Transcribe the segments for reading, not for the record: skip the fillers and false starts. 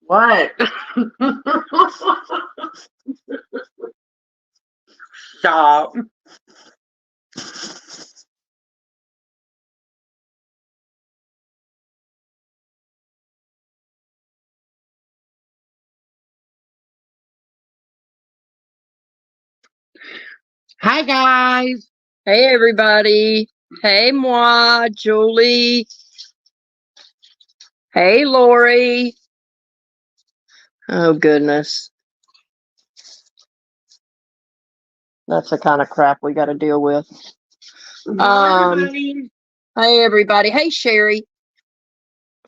What? Stop. Hi, guys. Hey, everybody. Hey, moi, Julie. Hey, Lori. Oh, goodness. That's the kind of crap we got to deal with. Hi, everybody. Hey, everybody. Hey, Sherry.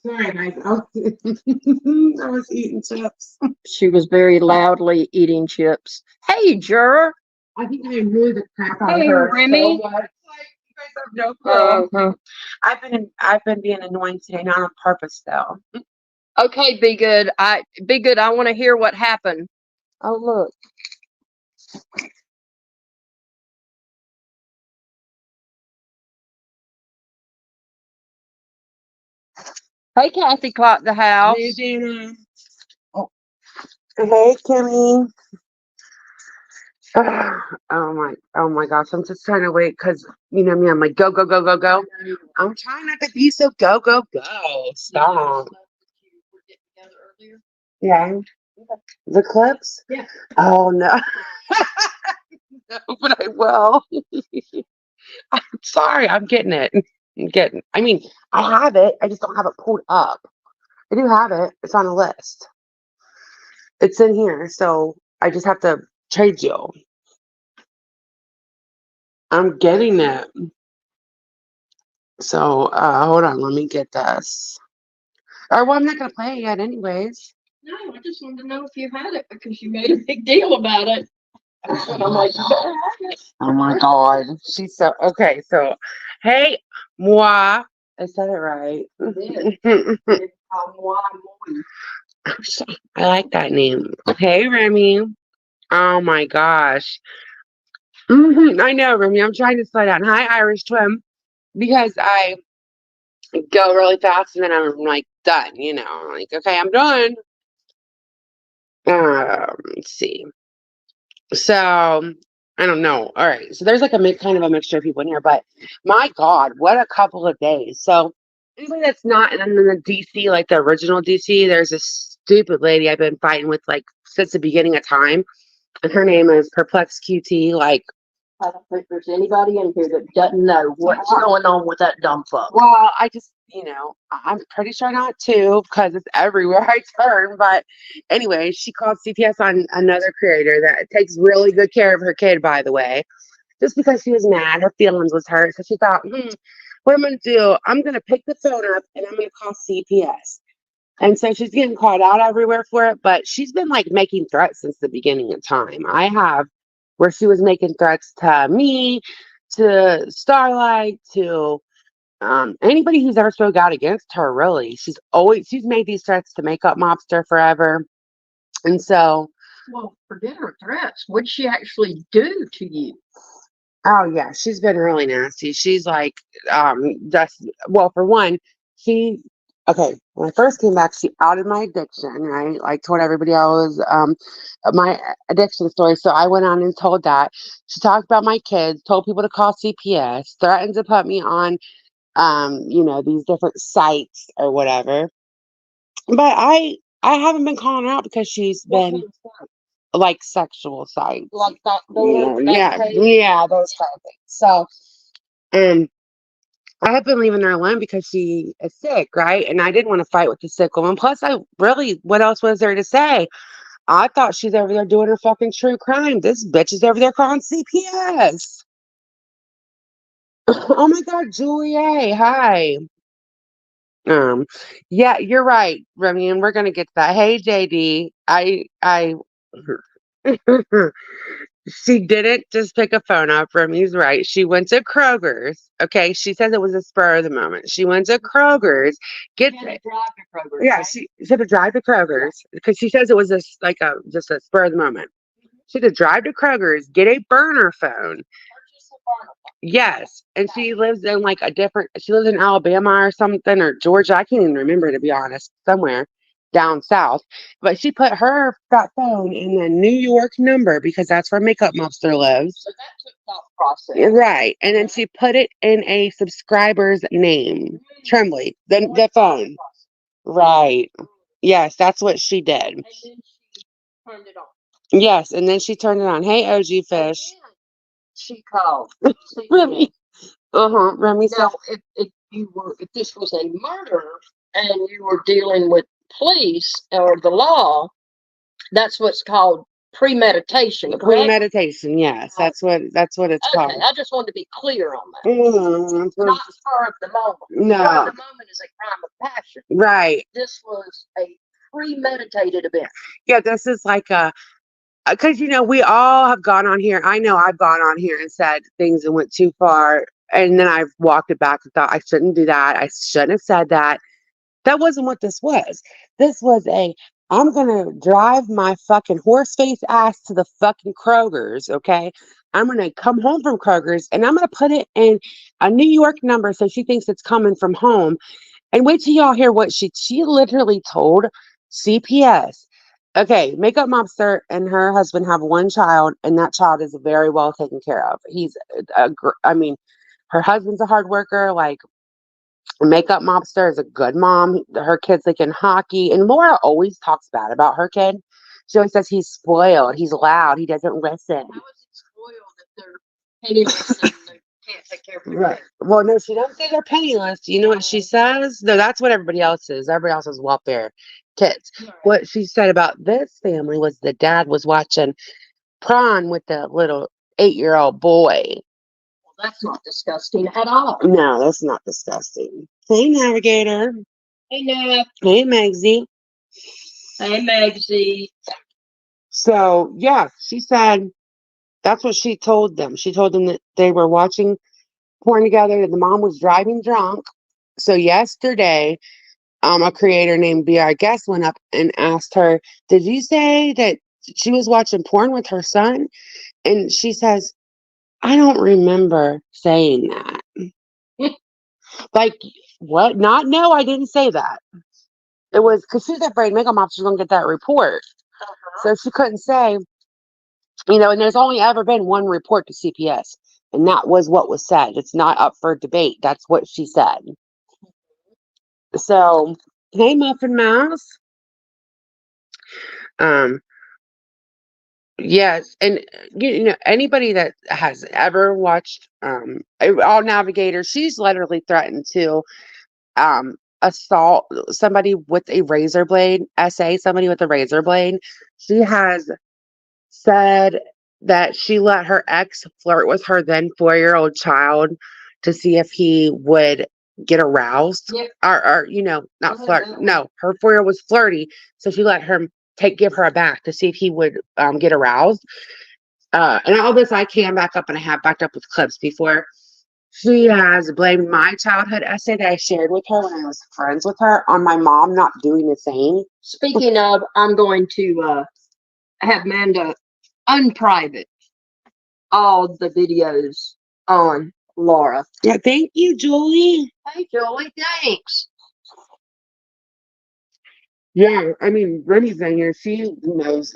Sorry, guys. I was eating chips. She was very loudly eating chips. Hey, Jura. I think I annoyed the crap out of Hey, her. Remy. So much. Like, you guys have no clue. Uh-huh. I've been being annoying today, not on purpose though. Okay, be good. I want to hear what happened. Oh, look. Hey, Kathy clocked the house. Hey, Dana. Oh. Hey, Kimmy. Oh my gosh! I'm just trying to wait because you know me. I'm like go go go go go. I'm trying not to be so go go go. Stop. Yeah. The clips? Yeah. Oh no. No, but I will. I'm sorry. I'm getting it. I mean, I have it. I just don't have it pulled up. I do have it. It's on a list. It's in here. So I just have to trade you. I'm getting it. So hold on. Let me get this. Or well, I'm not gonna play it yet, anyways. No, I just wanted to know if you had it because you made a big deal about it. And I'm like, you better have it. Oh my god. She's so okay, so hey, moi. I said it right. I like that name. Hey, Remy. Oh my gosh. I know, Remy. I'm trying to slow down. Hi, Irish Twin. Because I go really fast and then I'm like done, you know. I'm like, okay, I'm done. Let's see. So I don't know. All right. So there's like kind of a mixture of people in here, but my God, what a couple of days. So anybody that's not in the DC, like the original DC, there's this stupid lady I've been fighting with like since the beginning of time. And her name is Perplex QT. Like, I don't think there's anybody in here that doesn't know what's going on with that dumb fuck. well, I just, I'm pretty sure not too because it's everywhere I turn. But anyway, she called CPS on another creator that takes really good care of her kid, by the way, just because she was mad. Her feelings was hurt. So she thought, what I'm going to do, I'm going to pick the phone up and I'm going to call CPS. And so she's getting called out everywhere for it. But she's been like making threats since the beginning of time. I have where she was making threats to me, to Starlight, to anybody who's ever spoke out against her, really. She's made these threats to Makeup Mobster forever. And so Well, forget her threats. What'd she actually do to you? oh yeah, she's been really nasty. She's like just well, for one, she okay, when I first came back, she outed my addiction, right? Like told everybody I was my addiction story. So I went on and told that. She talked about my kids, told people to call CPS, threatened to put me on these different sites or whatever. But I haven't been calling her out because she's been like sexual sites. Like that Yeah, those kind of things. So I have been leaving her alone because she is sick, right? And I didn't want to fight with the sick woman. Plus, what else was there to say? I thought she's over there doing her fucking true crime. This bitch is over there calling CPS. Oh my God, Julie, hi. Yeah, you're right, Remy, and we're gonna get to that. Hey, JD, I she didn't just pick a phone up. Remy's right. She went to Kroger's. Okay, she says it was a spur of the moment. She went to Kroger's. Get drive to Kroger. yeah, she said to drive to Kroger's because she says it was just a spur of the moment. She had to drive to Kroger's, get a burner phone. Purchase a burner phone. Yes. And she lives in like she lives in Alabama or something, or Georgia. I can't even remember, to be honest, somewhere down south. But she put that phone in a New York number because that's where Makeup Mobster lives. So that took thought process. Right. And then she put it in a subscriber's name, Trembly, the phone. Right. Yes, that's what she did. And then she turned it on. Yes, and then she turned it on. Hey, OG Fish. She called. Remy. Remy said, Now, if this was a murder and you were dealing with police or the law, that's what's called premeditation. Correct? Premeditation. Yes, that's what it's called. I just wanted to be clear on that. Not spur of the moment. No. Spur of the moment is a crime of passion. Right. This was a premeditated event. Yeah, this is like because we all have gone on here. I know I've gone on here and said things that went too far, and then I've walked it back and thought I shouldn't do that. I shouldn't have said that. That wasn't what this was. This was I'm gonna drive my fucking horse face ass to the fucking Kroger's, okay? I'm gonna come home from Kroger's and I'm gonna put it in a New York number so she thinks it's coming from home. And wait till y'all hear what she literally told CPS. Okay, Makeup Mobster and her husband have one child, and that child is very well taken care of. Her husband's a hard worker. Like, Makeup Mobster is a good mom. Her kid's like in hockey, and Laura always talks bad about her kid. She always says he's spoiled, he's loud, he doesn't listen. How is it spoiled if they're penniless and they can't take care of their Right. kid? Well, no, she doesn't say they're penniless. You know what she says? No, that's what everybody else is. Everybody else is welfare kids. Right. What she said about this family was the dad was watching Prawn with the little 8-year-old boy. Well, that's not disgusting at all. No, that's not disgusting. Hey, Navigator. Hey, Nav. Hey, Megsy. Hey, Megsy. So, yeah, she said that's what she told them. She told them that they were watching porn together, that the mom was driving drunk. So, yesterday, a creator named B.R. Guest went up and asked her, did you say that she was watching porn with her son? And she says, I don't remember saying that. Like, what? No, I didn't say that. It was because she's afraid Makeup Mobster's going to get that report. So she couldn't say, and there's only ever been one report to CPS. And that was what was said. It's not up for debate. That's what she said. So, hey, Muffin Mouse. Yes, and anybody that has ever watched All Navigator, she's literally threatened to assault somebody with a razor blade, somebody with a razor blade. She has said that she let her ex flirt with her then 4-year-old child to see if he would get aroused. Yep. Or not flirt. No, her 4-year-old was flirty, so she let him give her a bath to see if he would get aroused. And all this I can back up, and I have backed up with clips before. She has blamed my childhood essay that I shared with her when I was friends with her on my mom not doing the same. Speaking of, I'm going to have Amanda unprivate all the videos on Laura. Yeah, thank you, Julie. Hey, Julie, thanks. Yeah, I mean, Remy's in here. She knows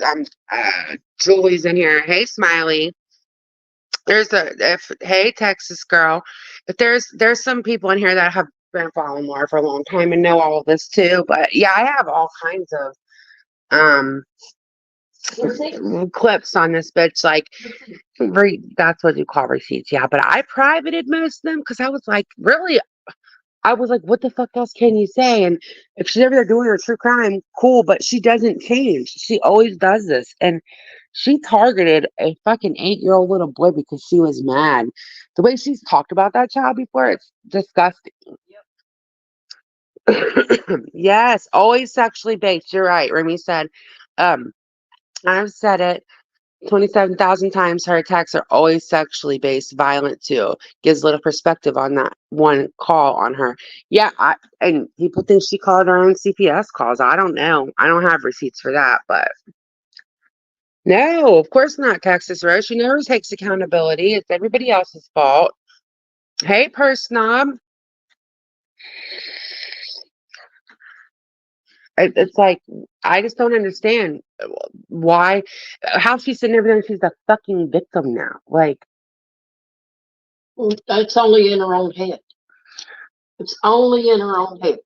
Julie's in here. Hey, Smiley. Hey, Texas girl. If there's some people in here that have been following Laura for a long time and know all of this too. But yeah, I have all kinds of clips on this bitch. Like, that's what you call receipts. Yeah, but I privated most of them because I was like, really. I was like, what the fuck else can you say? And if she's ever there doing her true crime, cool, but she doesn't change. She always does this. And she targeted a fucking 8-year-old little boy because she was mad. The way she's talked about that child before, it's disgusting. Yep. Yes, always sexually based. You're right. Remy said, I've said it 27,000 times. Her attacks are always sexually based, violent too. Gives little perspective on that one call on her. Yeah, and people think she called her own CPS calls. I don't know. I don't have receipts for that, but No, of course not, Texas Rose. She never takes accountability. It's everybody else's fault. She never takes accountability. It's everybody else's fault. Hey, purse snob. It's like, I just don't understand why, how she's sitting there and she's a fucking victim now. Like, It's only in her own head. It's only in her own head.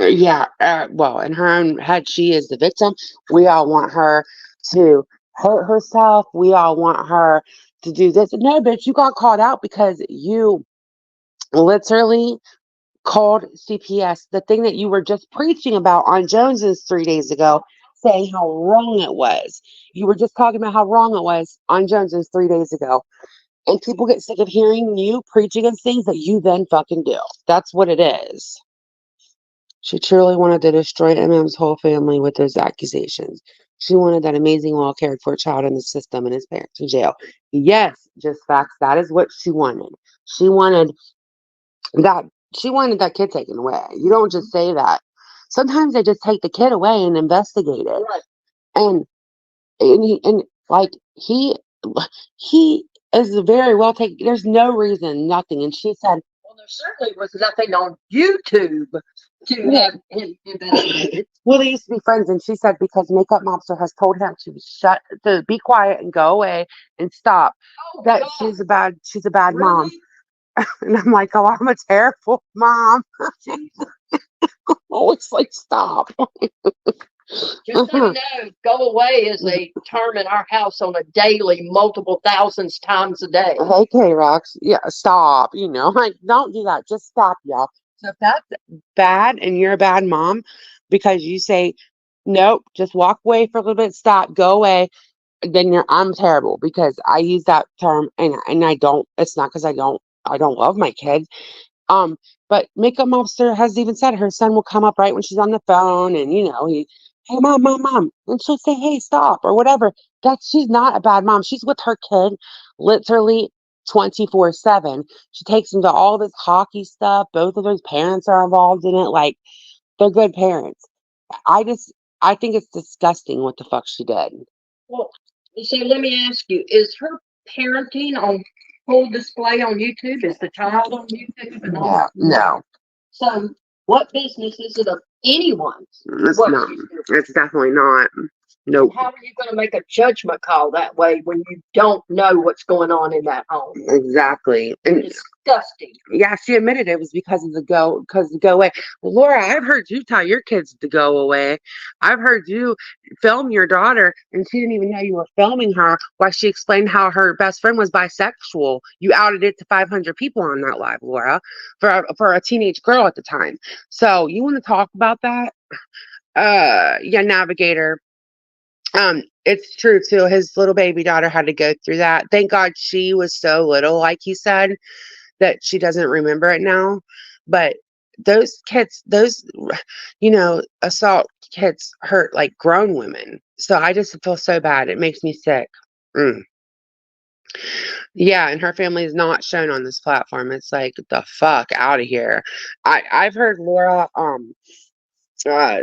yeah, well, in her own head, she is the victim. We all want her to hurt herself. We all want her to do this. No, bitch, you got called out because you literally called CPS, the thing that you were just preaching about on Jones's 3 days ago, saying how wrong it was. You were just talking about how wrong it was on Jones's 3 days ago. And people get sick of hearing you preach against things that you then fucking do. That's what it is. She truly wanted to destroy MM's whole family with those accusations. She wanted that amazing, well cared for child in the system and his parents in jail. Yes, just facts. That is what she wanted. She wanted that she wanted that kid taken away. You don't just say that. Sometimes they just take the kid away and investigate it. Right. And and like he is very well taken. There's no reason, nothing. And she said, Well, there certainly was nothing on YouTube to have him investigated. well, they used to be friends, and she said because Makeup Mobster has told him to be quiet and go away and stop. Oh, That God. she's a bad mom. Really? And I'm like, oh, I'm a terrible mom. Always like, stop. Just so you know, go away is a term in our house on a daily, multiple thousands times a day. Hey, K-Rox, yeah, stop. Like, don't do that. Just stop, y'all. So if that's bad and you're a bad mom because you say, nope, just walk away for a little bit, stop, go away, then I'm terrible because I use that term and I don't, it's not because I don't love my kids. Um, but Makeup Mobster has even said her son will come up right when she's on the phone and hey mom, mom, mom. And she'll say, hey, stop or whatever. She's not a bad mom. She's with her kid literally 24/7. She takes him to all this hockey stuff. Both of those parents are involved in it. Like, they're good parents. I just I think it's disgusting what the fuck she did. Well, so let me ask you, is her parenting on full display on YouTube? Is the child on YouTube and all? No. So what business is it of anyone's? It's What not. she's doing? It's definitely not. Nope. How are you going to make a judgment call that way when you don't know what's going on in that home? Exactly. And Disgusting. yeah, she admitted it was because of the go away. Well, Laura, I've heard you tell your kids to go away. I've heard you film your daughter, and she didn't even know you were filming her while she explained how her best friend was bisexual. You outed it to 500 people on that live, Laura, for a teenage girl at the time. So you want to talk about that? Yeah, Navigator. It's true too. His little baby daughter had to go through that. Thank God she was so little, like he said, that she doesn't remember it now. But those kids, assault kids hurt like grown women. So I just feel so bad. It makes me sick. Mm. Yeah, and her family is not shown on this platform. It's like the fuck out of here. I've heard Laura uh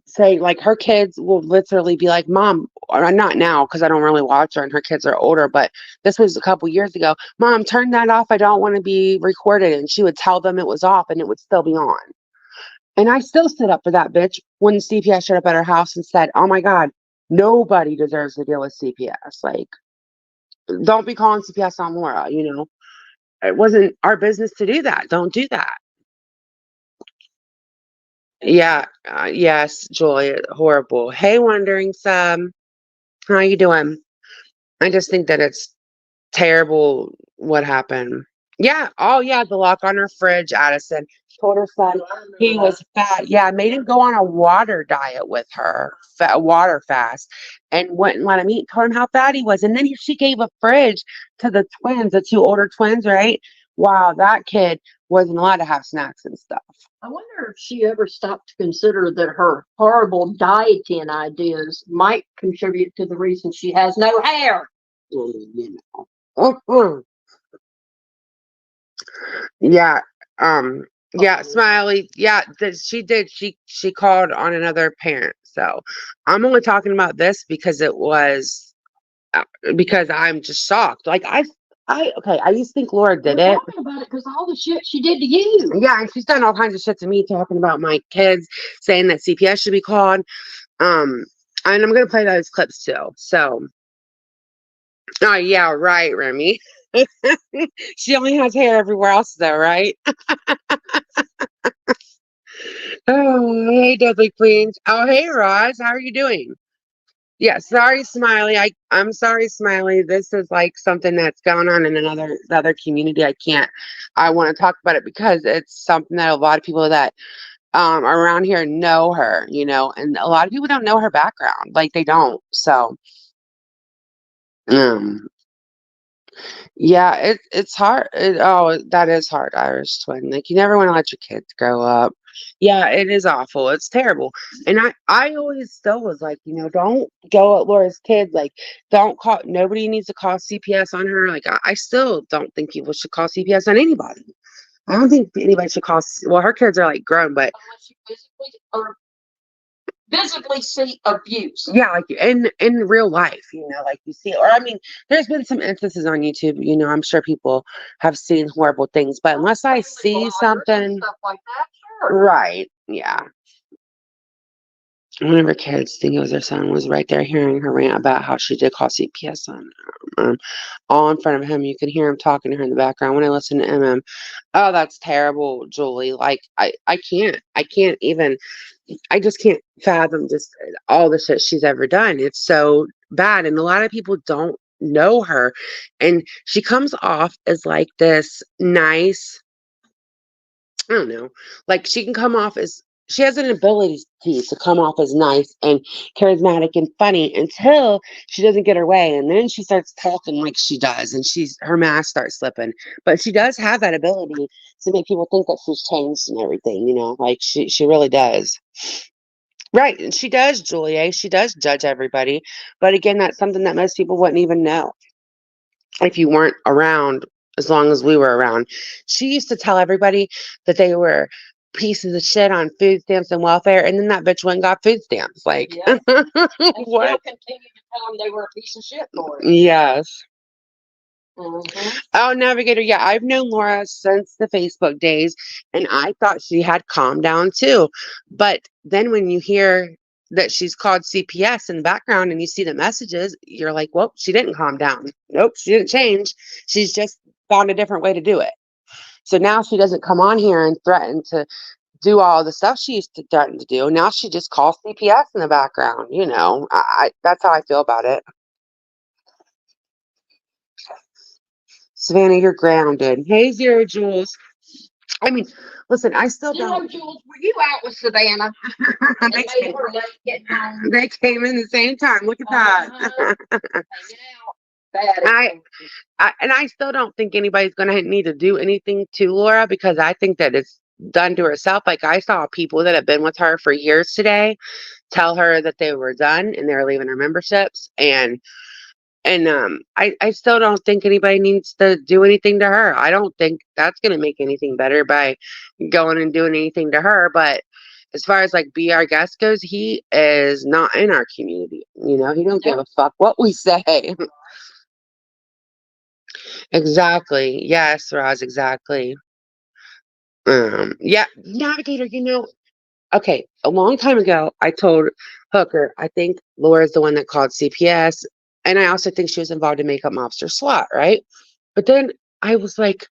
say like her kids will literally be like, mom, or not now because I don't really watch her and her kids are older, but this was a couple years ago. Mom, turn that off. I don't want to be recorded. And she would tell them it was off and it would still be on. And I still stood up for that bitch when CPS showed up at her house and said, oh my God, nobody deserves to deal with CPS. Like, don't be calling CPS on Laura, It wasn't our business to do that. Don't do that. Yeah, yes, Joy, horrible. Hey, Wondering Some, how you doing? I just think that it's terrible what happened. Yeah, oh yeah, the lock on her fridge, Addison. Told her son he was fat. Yeah, made him go on a water diet with her, water fast, and wouldn't let him eat. Told him how fat he was. And then she gave a fridge to the twins, the two older twins, right? Wow, that kid wasn't allowed to have snacks and stuff. I wonder if she ever stopped to consider that her horrible dieting ideas might contribute to the reason she has no hair. Yeah. Yeah, Smiley. Yeah, she did. She called on another parent. So I'm only talking about this because it was because I'm just shocked. Like okay, I used to think Laura did We're it. talking about it because all the shit she did to you. Yeah, and she's done all kinds of shit to me, talking about my kids, saying that CPS should be called. Um, and I'm gonna play those clips too. So, oh yeah, right, Remy. She only has hair everywhere else, though, right? Oh, hey, Deadly Queens. Oh, hey, Roz. How are you doing? Yeah, sorry, Smiley. I'm sorry, Smiley. This is like something that's going on in another community. I want to talk about it because it's something that a lot of people that around here know her, and a lot of people don't know her background. Like they don't. So um yeah, it's hard. That is hard, Irish twin. Like you never want to let your kids grow up. Yeah, it is awful. It's terrible. And I always still was like, don't go at Laura's kids. Like, don't call. Nobody needs to call CPS on her. Like, I still don't think people should call CPS on anybody. I don't think anybody should call. Well, her kids are like grown, but Unless you visibly see abuse. yeah, like in real life, like you see, or I mean, there's been some instances on YouTube, I'm sure people have seen horrible things, but unless I see something, stuff like that, sure. right, yeah. One of her kids, I think it was her son, was right there hearing her rant about how she did call CPS on all in front of him. You can hear him talking to her in the background when I listen to MM. Oh, that's terrible, Julie. Like I can't even. I just can't fathom just all the shit she's ever done. It's so bad. And a lot of people don't know her. And she comes off as like this nice, I don't know, like she can come off as, she has an ability to come off as nice and charismatic and funny until she doesn't get her way. And then she starts talking like she does and her mask starts slipping. But she does have that ability to make people think that she's changed and everything, like she really does. Right, and she does, Julia. She does judge everybody. But again, that's something that most people wouldn't even know if you weren't around as long as we were around. She used to tell everybody that they were pieces of shit on food stamps and welfare, and then that bitch went and got food stamps. Like, Yeah. And still what? continue to tell them they were a piece of shit for it. Yes. Mm-hmm. Oh, Navigator. Yeah, I've known Laura since the Facebook days, and I thought she had calmed down too. But then when you hear that she's called CPS in the background and you see the messages, you're like, well, she didn't calm down. Nope, she didn't change. She's just found a different way to do it. So now she doesn't come on here and threaten to do all the stuff she used to threaten to do. Now she just calls CPS in the background. That's how I feel about it. Savannah, you're grounded. Hey, Zero Jules. I mean, listen, I still don't. Jules, were you out with Savannah? they, came, they came in the same time. Look at that. Hanging out. Bad. And I still don't think anybody's going to need to do anything to Laura because I think that it's done to herself. Like I saw people that have been with her for years today tell her that they were done and they were leaving her memberships. And I still don't think anybody needs to do anything to her. I don't think that's going to make anything better by going and doing anything to her. But as far as like Be Our Guest goes, he is not in our community. He don't give a fuck what we say. Exactly. Yes, Roz, exactly. Yeah, Navigator, okay, a long time ago, I told Hooker, I think Laura's the one that called CPS. And I also think she was involved in Makeup Mobster SWAT, right? But then I was like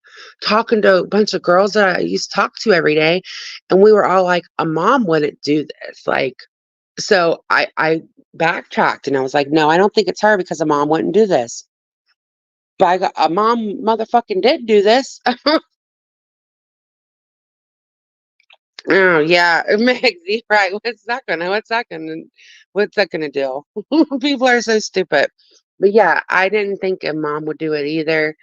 talking to a bunch of girls that I used to talk to every day. And we were all like, a mom wouldn't do this. Like, so I backtracked and I was like, no, I don't think it's her because a mom wouldn't do this. But a mom motherfucking did do this. Oh yeah, Megsy, right. What's that gonna do? People are so stupid. But yeah, I didn't think a mom would do it either.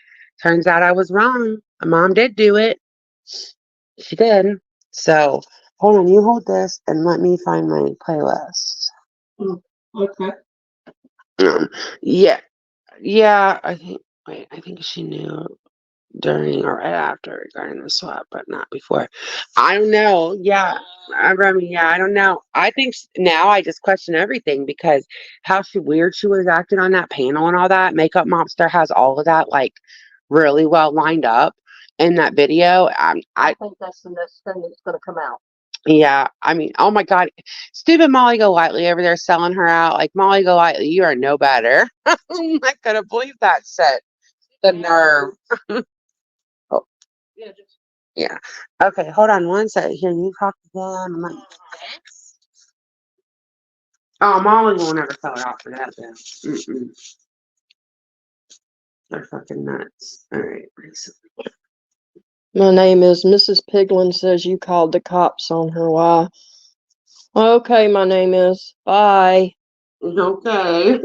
Turns out I was wrong. A mom did do it. She did. So hold on, you hold this and let me find my playlist. Okay. Um, yeah, yeah. I think. Wait, I think she knew. during or right after regarding the swap, but not before. I don't know. Yeah. I mean, yeah, I don't know. I think now I just question everything because how weird she was acting on that panel and all that. Makeup Mobster has all of that like really well lined up in that video. I think that's the next thing that's going to come out. Yeah, I mean, oh my God, stupid Molly Golightly over there selling her out. Like Molly Golightly, you are no better. I'm not gonna believe that shit. The nerve. Oh, yeah. Okay, hold on one second. Here, you talk to them. Oh, Molly will never sell it out for that, though. Mm-mm. They're fucking nuts. All right. My name is Mrs. Piglin says you called the cops on her. Why? Okay, my name is. Bye. Okay.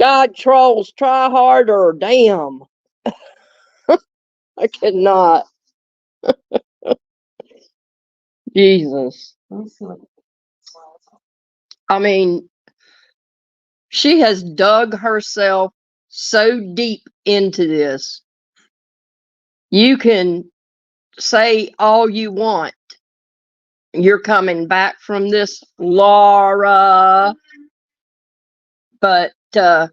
God, trolls, try harder. Damn. I cannot. Jesus. I mean, she has dug herself so deep into this. You can say all you want. You're coming back from this, Laura. But I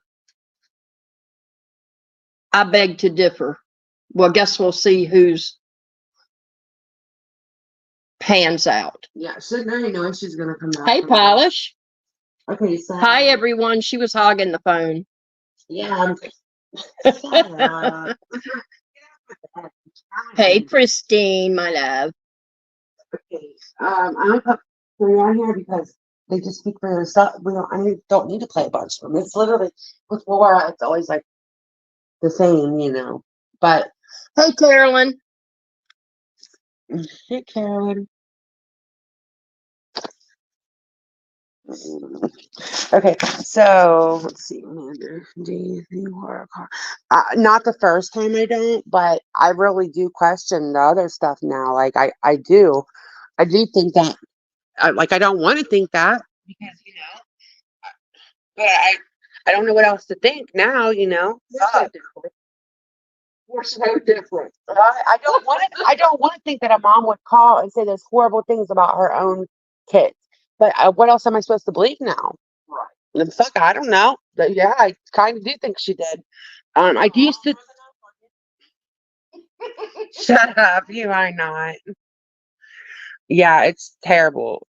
beg to differ. Well, guess we'll see who's pans out. Yeah, shouldn't I know she's gonna come back? Hey, Polish. Okay, so Hi, everyone. She was hogging the phone. yeah. Hey, Christine, my love. Okay. I'm gonna put three on here because they just speak for themselves. I don't need to play a bunch of them. It's literally with Laura, it's always like the same, you know. But hey, Carolyn. Hey, Carolyn. Okay, so let's see, Amanda. Do you work hard? Not the first time I don't, but I really do question the other stuff now. Like I do think that. I don't want to think that because but I don't know what else to think now. We're so different. I don't want to. I don't want to think that a mom would call and say those horrible things about her own kids. But what else am I supposed to believe now? Right. Then fuck, I don't know. But yeah, I kind of do think she did. I used to. Shut up, you are not. Yeah, it's terrible.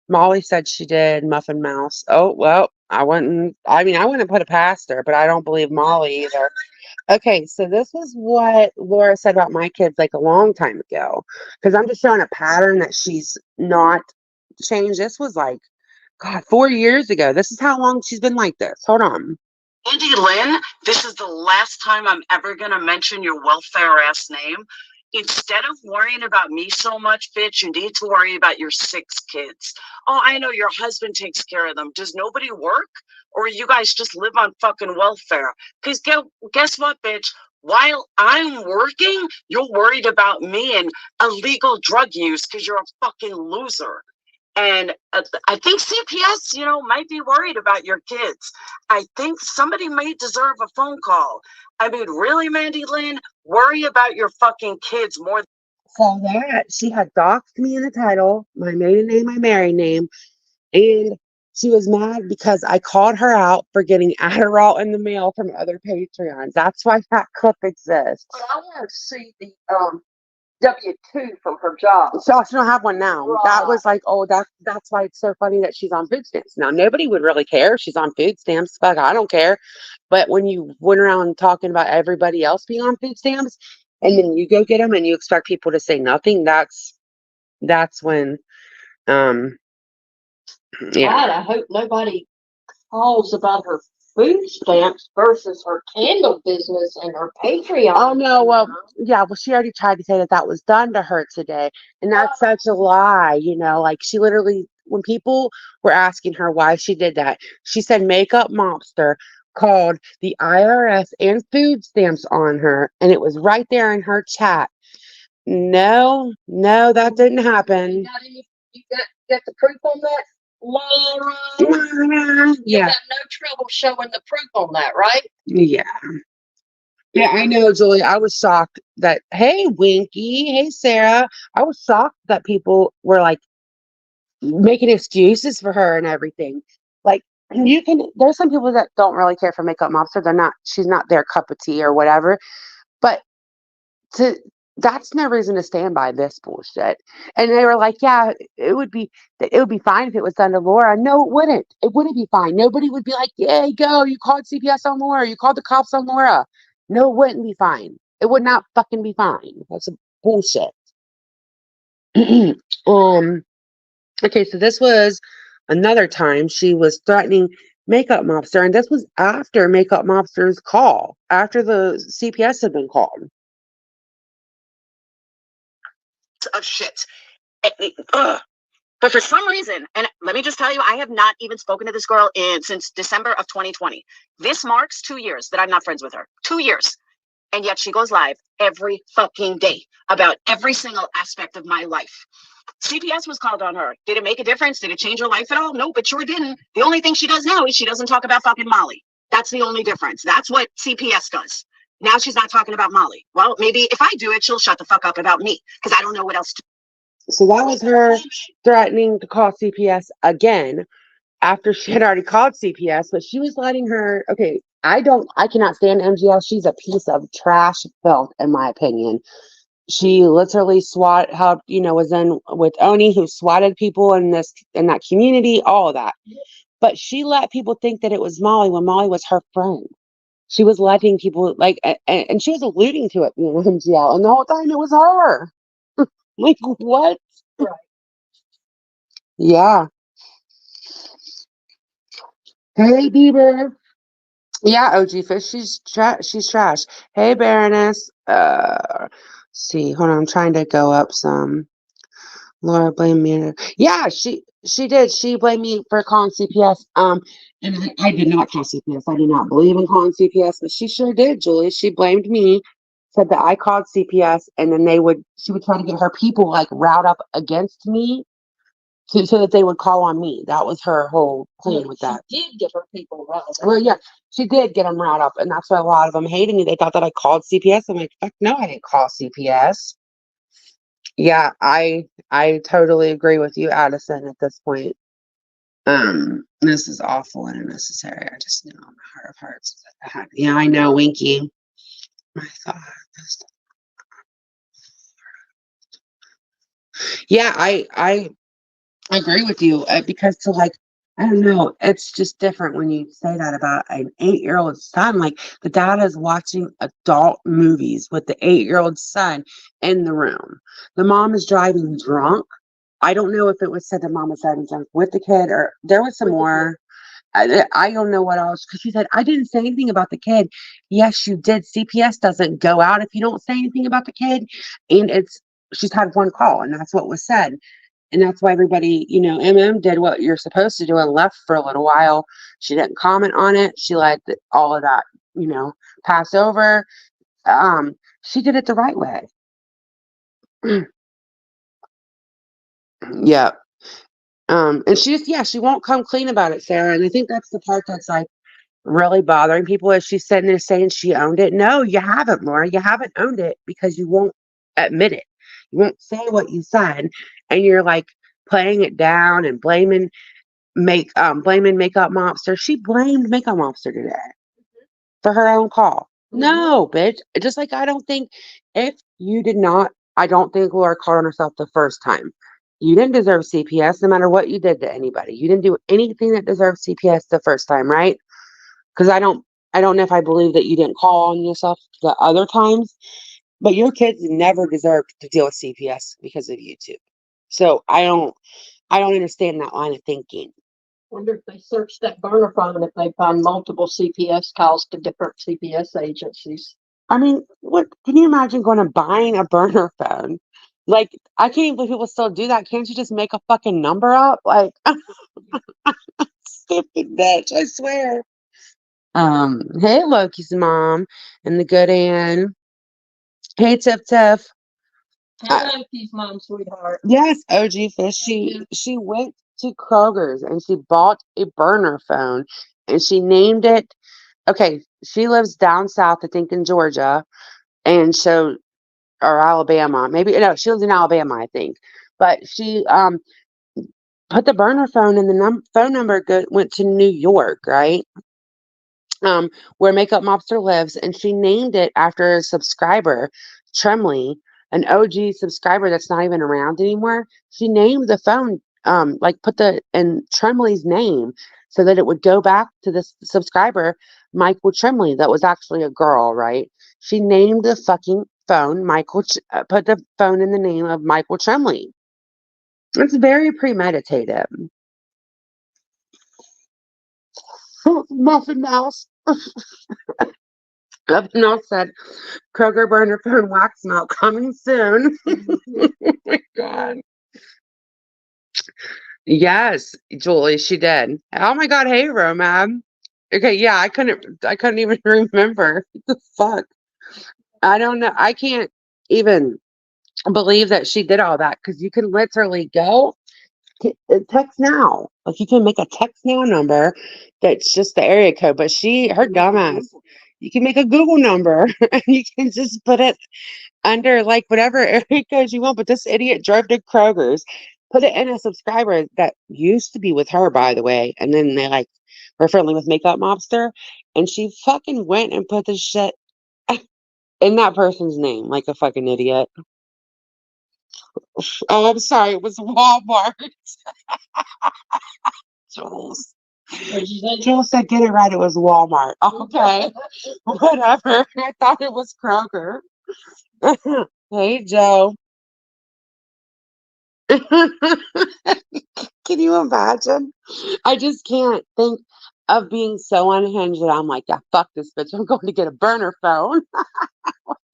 Molly said she did Muffin Mouse. Oh well, I wouldn't. I mean, I wouldn't put it past her, but I don't believe Molly either. Okay, so this was what Laura said about my kids like a long time ago. Because I'm just showing a pattern that she's not changed. This was like, God, 4 years ago. This is how long she's been like this. Hold on. Andy Lynn, this is the last time I'm ever going to mention your welfare ass name. Instead of worrying about me so much, bitch, you need to worry about your 6 kids. Oh, I know your husband takes care of them. Does nobody work? Or you guys just live on fucking welfare? Because guess what, bitch? While I'm working, you're worried about me and illegal drug use because you're a fucking loser. And I think CPS, might be worried about your kids. I think somebody may deserve a phone call. I mean, really, Mandy Lynn, worry about your fucking kids more. So that she had doxed me in the title, my maiden name, my married name, and she was mad because I called her out for getting Adderall in the mail from other Patreons. That's why that clip exists. But I want to see the W-2 from her job. So she don't have one now. Right. That was like, oh, that's why it's so funny that she's on food stamps. Now nobody would really care if she's on food stamps. Fuck, I don't care. But when you went around talking about everybody else being on food stamps, and then you go get them and you expect people to say nothing, that's when, yeah. God, I hope nobody calls about her food stamps versus her candle business and her Patreon. Oh no, well, yeah, well, she already tried to say that was done to her today, and that's such a lie, like she literally, when people were asking her why she did that, she said Makeup Mobster called the IRS and food stamps on her, and it was right there in her chat. No, that didn't happen. You got the proof on that? Laura, Yeah. you got no trouble showing the proof on that, right? Yeah. Yeah, I know, Julie. I was shocked that, hey, Winky, hey, Sarah. I was shocked that people were like making excuses for her and everything. Like, there's some people that don't really care for Makeup Mobster. She's not their cup of tea or whatever. But to, that's no reason to stand by this bullshit. And they were like, yeah, it would be fine if it was done to Laura. No, it wouldn't. It wouldn't be fine. Nobody would be like, yeah, go. You called CPS on Laura. You called the cops on Laura. No, it wouldn't be fine. It would not fucking be fine. That's a bullshit. um. Okay, so this was another time she was threatening Makeup Mobster, and this was after Makeup Mobster's call, after the CPS had been called. Of shit. Ugh. But for some reason, and let me just tell you, I have not even spoken to this girl since December of 2020. This marks 2 years that I'm not friends with her. 2 years. And yet she goes live every fucking day about every single aspect of my life. CPS was called on her. Did it make a difference? Did it change her life at all? No, it sure didn't. The only thing she does now is she doesn't talk about fucking Molly. That's the only difference. That's what CPS does. Now she's not talking about Molly. Well, maybe if I do it, she'll shut the fuck up about me because I don't know what else to. So that was her threatening to call CPS again after she had already called CPS, but she was letting her, okay, I cannot stand MGL. She's a piece of trash filth, in my opinion. She literally helped, was in with Oni, who swatted people in that community, all of that. But she let people think that it was Molly when Molly was her friend. She was letting people and she was alluding to it being MGL, and the whole time it was her. Like, what? Right. Yeah. Hey, Bieber. Yeah, OG Fish. She's trash. Hey, Baroness. See, hold on. I'm trying to go up some. Laura blamed me. Yeah, she did. She blamed me for calling CPS. And I did not call CPS. I do not believe in calling CPS, but she sure did, Julie. She blamed me, said that I called CPS, and then she would try to get her people like riled up against me so that they would call on me. That was her whole plan with that. She did get her people riled up. Well, yeah, she did get them riled up, and that's why a lot of them hated me. They thought that I called CPS. I'm like, fuck no, I didn't call CPS. Yeah, I totally agree with you, Addison, at this point. This is awful and unnecessary. I just know in my heart of hearts. Yeah, I know, Winky. My thought. Yeah, I agree with you because I don't know, it's just different when you say that about an 8-year-old son. Like the dad is watching adult movies with the 8-year-old son in the room. The mom is driving drunk. I don't know if it was said the mom was driving drunk with the kid or there was some more. I don't know what else because she said I didn't say anything about the kid. Yes, you did. CPS doesn't go out if you don't say anything about the kid, and she's had one call, and that's what was said. And that's why everybody, MM did what you're supposed to do and left for a little while. She didn't comment on it. She let all of that, pass over. She did it the right way. Yeah. And she won't come clean about it, Sarah. And I think that's the part that's like really bothering people is she's sitting there saying she owned it. No, you haven't, Laura. You haven't owned it because you won't admit it. You won't say what you said. And you're like playing it down and blaming Makeup Mobster. She blamed Makeup Mobster today for her own call. No, bitch. Just like I don't think if you did not, I don't think Laura called on herself the first time. You didn't deserve CPS no matter what you did to anybody. You didn't do anything that deserved CPS the first time, right? Because I don't know if I believe that you didn't call on yourself the other times, but your kids never deserved to deal with CPS because of YouTube. So I don't understand that line of thinking. Wonder if they searched that burner phone if they find multiple CPS calls to different CPS agencies. I mean, what can you imagine going and buying a burner phone? Like, I can't even believe people still do that. Can't you just make a fucking number up? Like, stupid bitch, I swear. Hey Loki's mom and the good Ann. Hey Tiff Tiff. Hello, Loki's mom, sweetheart. Yes, OG Fish. She went to Kroger's and she bought a burner phone and she named it. Okay, she lives down south, I think in Georgia, and so or Alabama, maybe no, she lives in Alabama, I think. But she put the burner phone and the phone number went to New York, right? Where Makeup Mobster lives, and she named it after a subscriber, Tremley, an OG subscriber that's not even around anymore. She named the phone, like put the in Tremley's name so that it would go back to this subscriber, Michael Tremley, that was actually a girl, right? She named the fucking phone put the phone in the name of Michael Tremley. It's very premeditated. Muffin Mouse. Muffin Mouse said, Kroger burner phone wax melt coming soon. Oh my God. Yes, Julie, she did. Oh my God, hey Romab. Okay, yeah, I couldn't even remember. What the fuck? I don't know. I can't even believe that she did all that because you can literally go text now. Like you can make a text now number that's just the area code, but her dumbass, you can make a Google number and you can just put it under like whatever area codes you want. But this idiot drove to Kroger's, put it in a subscriber that used to be with her, by the way, and then they like were friendly with Makeup Mobster, and she fucking went and put the shit in that person's name like a fucking idiot. Oh, I'm sorry, it was Walmart. Jules. Jules said, get it right, it was Walmart. Okay, whatever. I thought it was Kroger. Hey, Joe. Can you imagine? I just can't think of being so unhinged that I'm like, yeah, fuck this bitch. I'm going to get a burner phone.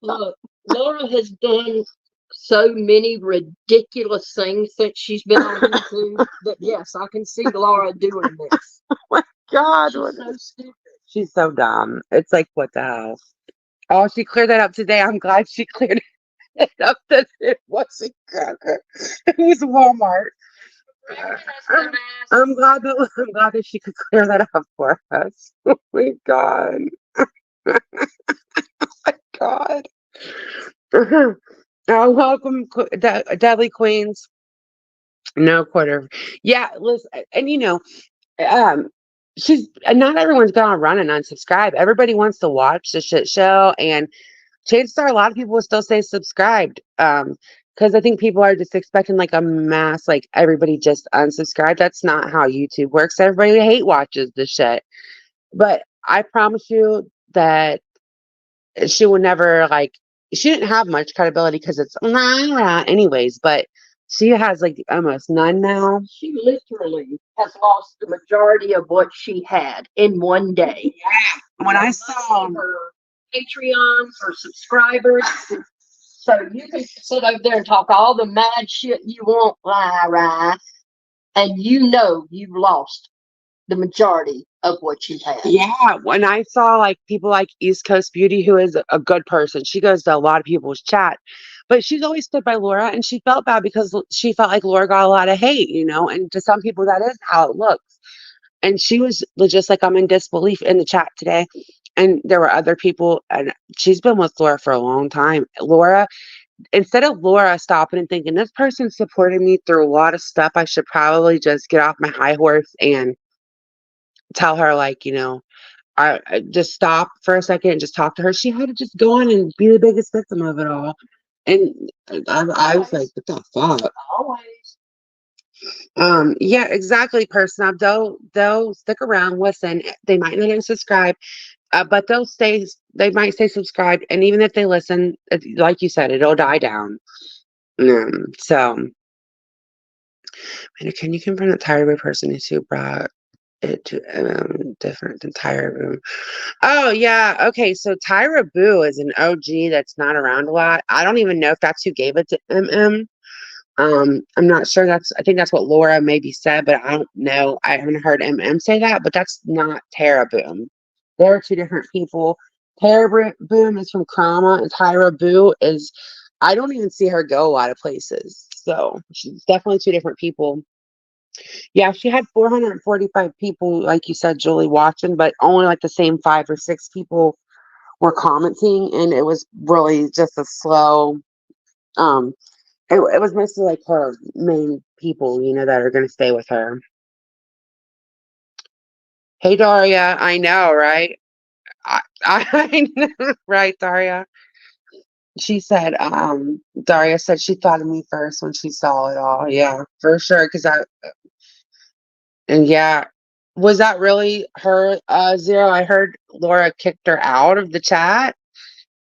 Look, Laura has done so many ridiculous things since she's been on YouTube that yes, I can see Laura doing this. Oh my God. She's so stupid. She's so dumb. It's like, what the hell? Oh, she cleared that up today. I'm glad she cleared it up that it wasn't Kroger. It was Walmart. I'm glad that she could clear that up for us. Oh my God. Oh my God. Welcome, Deadly Queens. No quarter. Yeah, listen, and um, she's not everyone's gonna run and unsubscribe. Everybody wants to watch the shit show, and chances are a lot of people will still stay subscribed. Because I think people are just expecting like a mass, like everybody just unsubscribe. That's not how YouTube works. Everybody hate watches the shit. But I promise you that she will never like she didn't have much credibility because it's anyways, but she has like almost none now. She literally has lost the majority of what she had in one day. Yeah. When I saw her Patreons, her subscribers. So you can sit over there and talk all the mad shit you want, rah, and you've lost the majority of what you had. Yeah, when I saw like people like East Coast Beauty, who is a good person, she goes to a lot of people's chat, but she's always stood by Laura, and she felt bad because she felt like Laura got a lot of hate, and to some people that is how it looks. And she was just like, I'm in disbelief in the chat today. And there were other people, and she's been with Laura for a long time. Laura, instead of Laura stopping and thinking, this person supported me through a lot of stuff, I should probably just get off my high horse and tell her, like, I just stop for a second and just talk to her. She had to just go on and be the biggest victim of it all. And I was like, what the fuck? Always. Yeah, exactly, person up. They'll stick around, listen. They might not unsubscribe, but they might stay subscribed, and even if they listen, like you said, it'll die down. So, can you confirm that Tyra person is who brought it to different than Tyra Boo? Oh yeah, okay. So Tyra Boo is an OG that's not around a lot. I don't even know if that's who gave it to MM. I'm not sure. I think that's what Laura maybe said, but I don't know. I haven't heard MM say that, but that's not Tara Boom. They're two different people. Tara Boom is from Krama, and Tyra Boo is, I don't even see her go a lot of places. So she's definitely two different people. Yeah, she had 445 people, like you said, Julie, watching, but only like the same 5 or 6 people were commenting, and it was really just a slow. Um, it was mostly like her main people, that are going to stay with her. Hey, Daria, I know, right? I know, right, Daria? She said, Daria said she thought of me first when she saw it all. Yeah, for sure. And yeah, was that really her, Zero? I heard Laura kicked her out of the chat.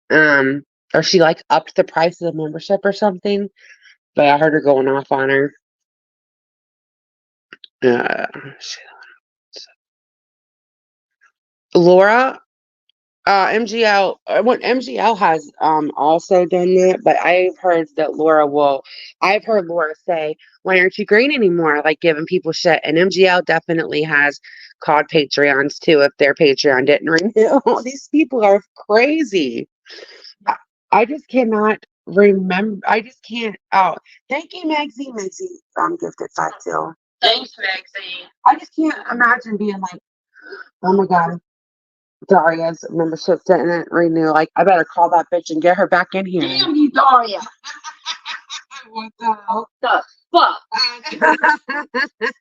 Um, or she like upped the price of the membership or something. But I heard her going off on her. Uh, Laura, MGL, what MGL has also done that, but I've heard Laura say, why aren't you green anymore? Like giving people shit. And MGL definitely has called Patreons too if their Patreon didn't renew. These people are crazy. I, I just cannot remember. I just can't. Oh, thank you, Megsy. Megsy, gifted 5 too. Thanks, Maxine. I just can't imagine being like, oh my God, Daria's membership didn't renew. Like, I better call that bitch and get her back in here. Damn you, Daria. What the hell? The fuck?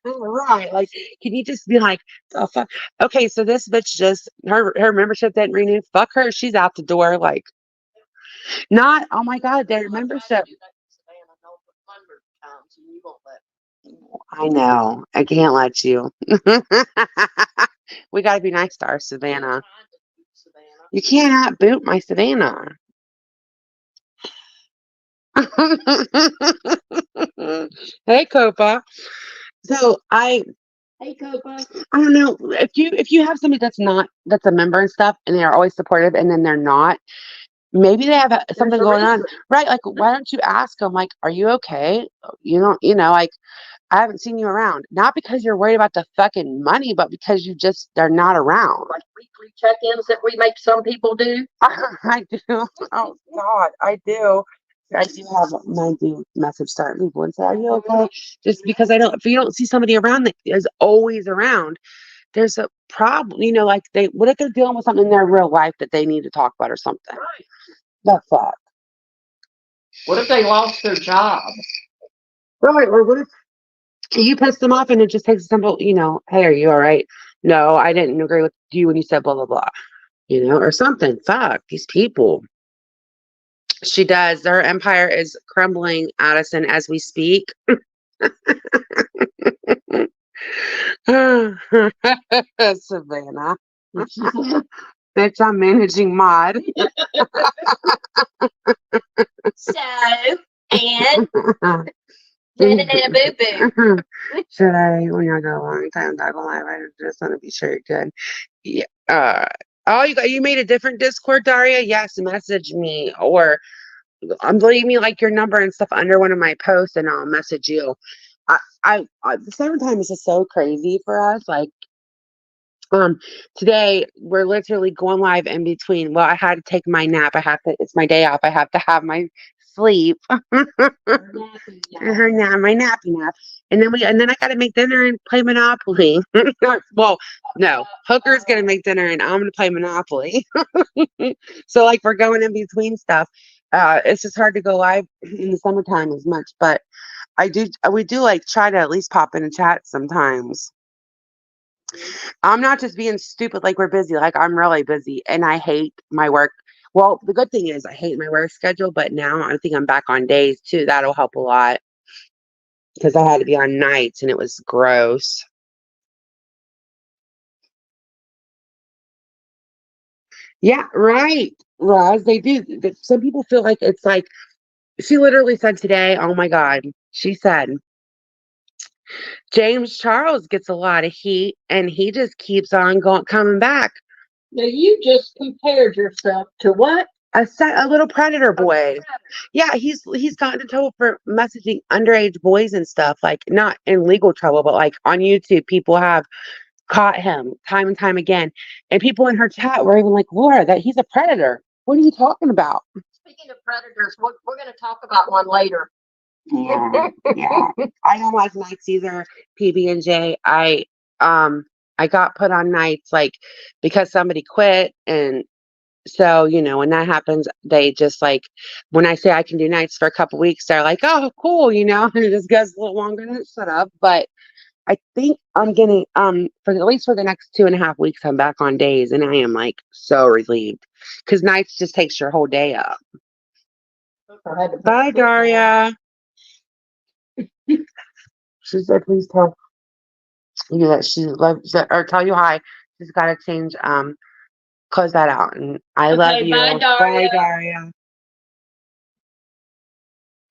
Right. Like, can you just be like, oh fuck? Okay, so this bitch just her membership didn't renew. Fuck her. She's out the door. Like, not. Oh my God, their membership. I know. I can't let you. We got to be nice to our Savannah. You cannot boot my Savannah. Hey, Copa. So Hey, Copa. I don't know if you have somebody that's a member and stuff, and they're always supportive, and then they're not. Maybe they have something going on, right? Like, why don't you ask them? Like, are you okay? Like, I haven't seen you around. Not because you're worried about the fucking money, but because they're not around. Like weekly check-ins that we make some people do. I do. Oh God, I do. I do message certain people and say, "Are you okay?" Just because if you don't see somebody around that is always around, there's a problem. Like what if they're dealing with something in their real life that they need to talk about or something? Right. The fuck. What if they lost their job? Right. Or what if you piss them off and it just takes a simple, hey, are you all right? No, I didn't agree with you when you said blah blah blah. Or something. Fuck these people. She does. Her empire is crumbling, Addison, as we speak. Savannah. Bitch, I'm managing mod. So, and boo boo. Should I, when you're a long time, dog alive, I just want to be sure you're good. Yeah. Oh, you made a different Discord, Daria? Yes, message me or leave me like your number and stuff under one of my posts, and I'll message you. The summertime is just so crazy for us. Like, today we're literally going live in between. Well, I had to take my nap. It's my day off. I have to have my sleep. Her nap, my nappy nap. And then I gotta make dinner and play Monopoly. Well, no, Hooker's gonna make dinner and I'm gonna play Monopoly. So like we're going in between stuff. It's just hard to go live in the summertime as much, but we do like try to at least pop in a chat sometimes. I'm not just being stupid like we're busy. Like I'm really busy and I hate my work. Well, the good thing is I hate my work schedule, but now I think I'm back on days too. That'll help a lot because I had to be on nights and it was gross. Yeah, right. Roz, they do. Some people feel like it's like she literally said today, oh my God, she said, James Charles gets a lot of heat and he just keeps on coming back. Now you just compared yourself to what? A little predator boy. Yeah, he's gotten in trouble for messaging underage boys and stuff, like not in legal trouble, but like on YouTube, people have caught him time and time again. And people in her chat were even like, Laura, that he's a predator. What are you talking about? Speaking of predators, we're going to talk about one later. Yeah, yeah. I don't like nights either, PB and J. I got put on nights like because somebody quit, and so when that happens, they just like when I say I can do nights for a couple weeks, they're like, "Oh, cool," and it just goes a little longer than it should have. But I think I'm gonna for at least for the next 2.5 weeks, I'm back on days, and I am like so relieved because nights just takes your whole day up. Bye, Daria. She said, please tell you that she loves or tell you hi. She's got to change, close that out. And I love you. Bye, Daria. Bye, Daria.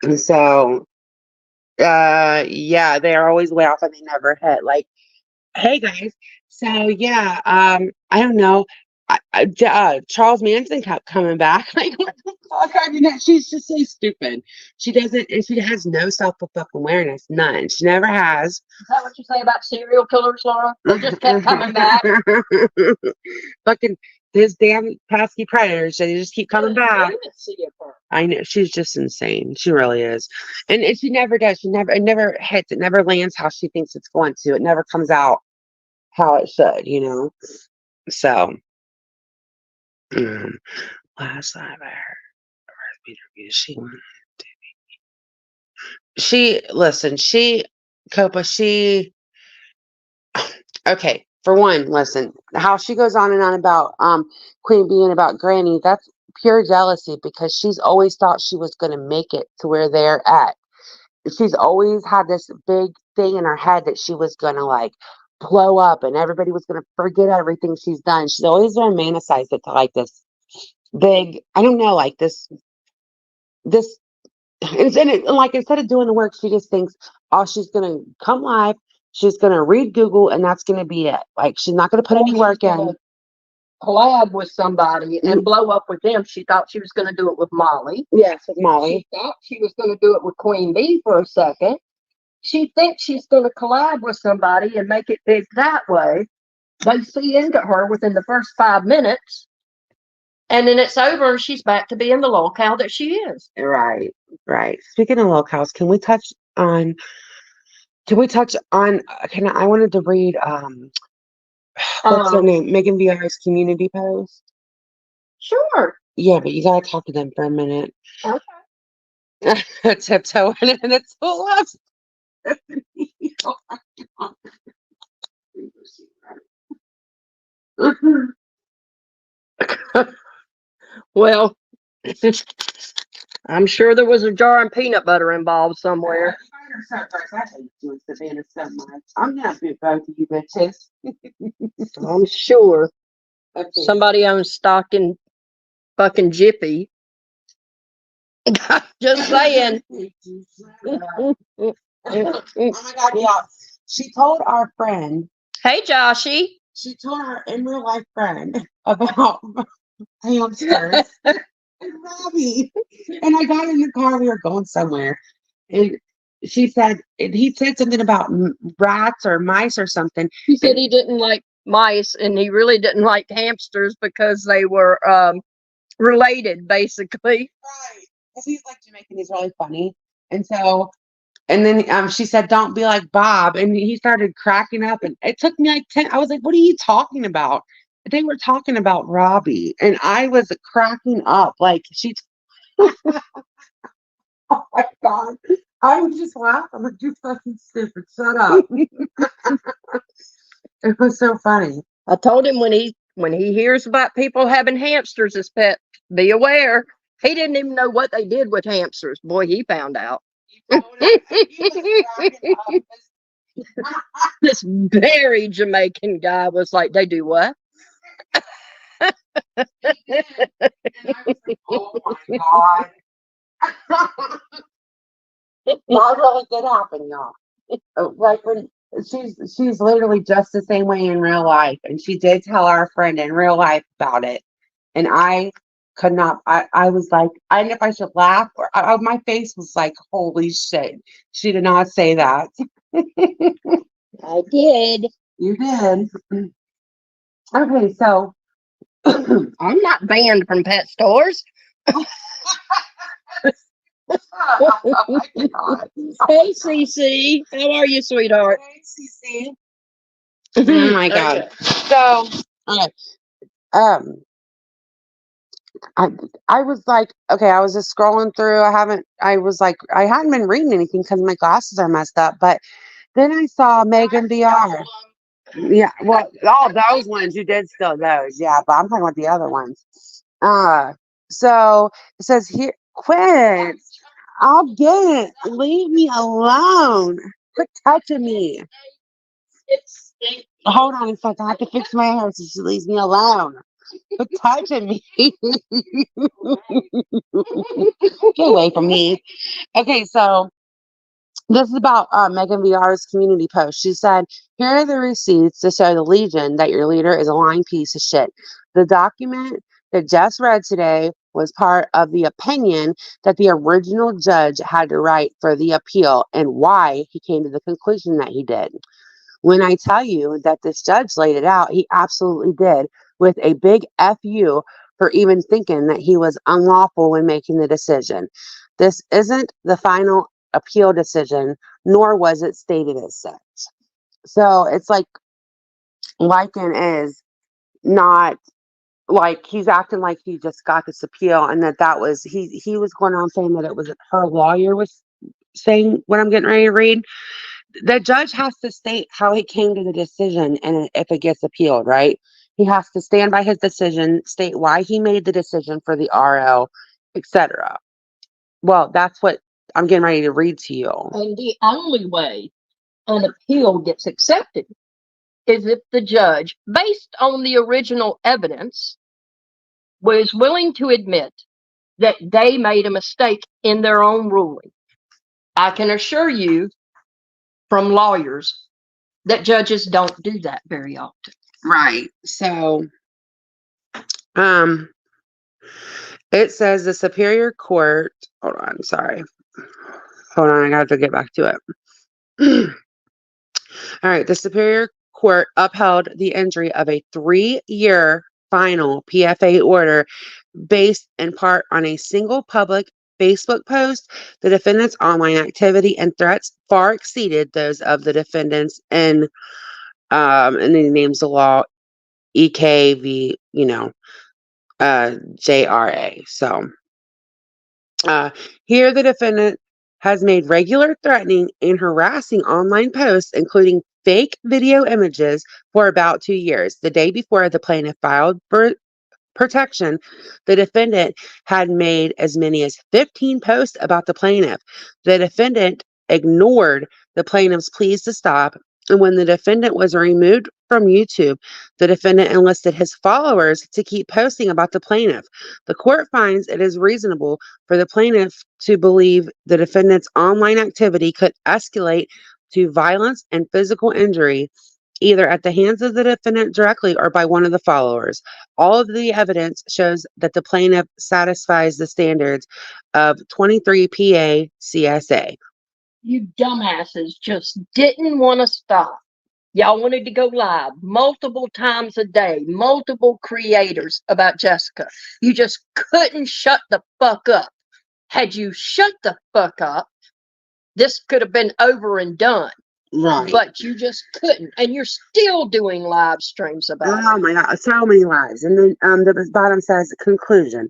And so, yeah, they're always way off and they never hit. Like, hey guys. So yeah, I don't know. Charles Manson kept coming back. Like, what the fuck? I mean, she's just so stupid. She doesn't, and she has no self fucking awareness. None. She never has. Is that what you say about serial killers, Laura? They just kept coming back. Fucking these damn pesky predators. They just keep coming back. I know she's just insane. She really is, and she never does. It never hits. It never lands how she thinks it's going to. It never comes out how it should. So. Last time I heard her interview, Copa, okay, for one, listen, how she goes on and on about Queen being about Granny, that's pure jealousy because she's always thought she was going to make it to where they're at. She's always had this big thing in her head that she was going to like blow up and everybody was going to forget everything she's done. She's always romanticized it to like this big, I don't know, like this and like instead of doing the work, she just thinks, oh, she's gonna come live, she's gonna read Google, and that's gonna be it. Like she's not gonna put any work in. Collab with somebody and blow up with them. She thought she was going to do it with Molly. Yes, with Molly. She thought she was going to do it with Queen Bee for a second. She thinks she's going to collab with somebody and make it big that way. They see into her within the first 5 minutes, and then it's over, and she's back to being the little cow that she is. Right, right. Speaking of little cows, can we touch on? I wanted to read what's her name? Megan VR's community post. Sure. Yeah, but you gotta talk to them for a minute. Okay. Tiptoe and it's full of Well, I'm sure there was a jar of peanut butter involved somewhere. I'm gonna beat both of you bitches. I'm sure. Okay. Somebody owns stock in fucking Jiffy. Just saying. Oh my God, yeah. She told our friend. Hey, Joshy. She told our in real life friend about hamsters and Robbie. And I got in the car. We were going somewhere, and he said something about rats or mice or something. He said he didn't like mice, and he really didn't like hamsters because they were related, basically. Right. Because he's like Jamaican. He's really funny, and so. And then she said, "Don't be like Bob." And he started cracking up. And it took me like 10. I was like, "What are you talking about?" They were talking about Robbie. And I was cracking up. Like, oh my God. I was just laughing. I'm like, "You fucking stupid. Shut up." It was so funny. I told him when he hears about people having hamsters as pets, be aware. He didn't even know what they did with hamsters. Boy, he found out. This very Jamaican guy was like, "They do what?" And I was like, oh my God. That really did happen, y'all. Like when she's literally just the same way in real life. And she did tell our friend in real life about it. And I could not, I was like, I didn't know if I should laugh or my face was like, holy shit. She did not say that. I did. You did. Okay, so I'm not banned from pet stores. Oh my God. Hey, Cece. How are you, sweetheart? Oh my God. So, okay, um, I I was like, okay, I was just scrolling through. I was like, I hadn't been reading anything because my glasses are messed up. But then I saw Megan VR. Yeah, well, all those ones you did still those, yeah, but I'm talking about the other ones. Uh, so it says here, quit. I'll get it. Leave me alone. Quit touching me. It's Hold on a second. I have to fix my hair so she leaves me alone. Quit touching me. Get away from me. Okay, so this is about Megan VR's community post. She said, "Here are the receipts to show the Legion that your leader is a lying piece of shit. The document that Jess read today was part of the opinion that the original judge had to write for the appeal and why he came to the conclusion that he did. When I tell you that this judge laid it out, he absolutely did, with a big FU for even thinking that he was unlawful when making the decision. This isn't the final appeal decision, nor was it stated as such." So it's like Lycan is not like he's acting like he just got this appeal and that was he was going on saying that it was her lawyer was saying what I'm getting ready to read. The judge has to state how he came to the decision and if it gets appealed, right? He has to stand by his decision, state why he made the decision for the RO, etc. Well, that's what I'm getting ready to read to you. And the only way an appeal gets accepted is if the judge, based on the original evidence, was willing to admit that they made a mistake in their own ruling. I can assure you from lawyers that judges don't do that very often. Right. So, um, it says the Superior Court. Hold on, sorry. Hold on, I got to get back to it. All right, the Superior Court upheld the entry of a 3-year final PFA order based in part on a single public Facebook post. The defendant's online activity and threats far exceeded those of the defendants and then he names the law EKV, JRA. So here the defendant has made regular threatening and harassing online posts, including fake video images, for about 2 years. The day before the plaintiff filed for protection, the defendant had made as many as 15 posts about the plaintiff. The defendant ignored the plaintiff's pleas to stop, and when the defendant was removed from YouTube, the defendant enlisted his followers to keep posting about the plaintiff. The court finds it is reasonable for the plaintiff to believe the defendant's online activity could escalate to violence and physical injury, either at the hands of the defendant directly or by one of the followers. All of the evidence shows that the plaintiff satisfies the standards of 23 PA CSA. You dumbasses just didn't want to stop. Y'all wanted to go live multiple times a day, multiple creators about Jessica. You just couldn't shut the fuck up. Had you shut the fuck up, this could have been over and done. Right. But you just couldn't. And you're still doing live streams about Oh it. my God, so many lives. And then the bottom says conclusion.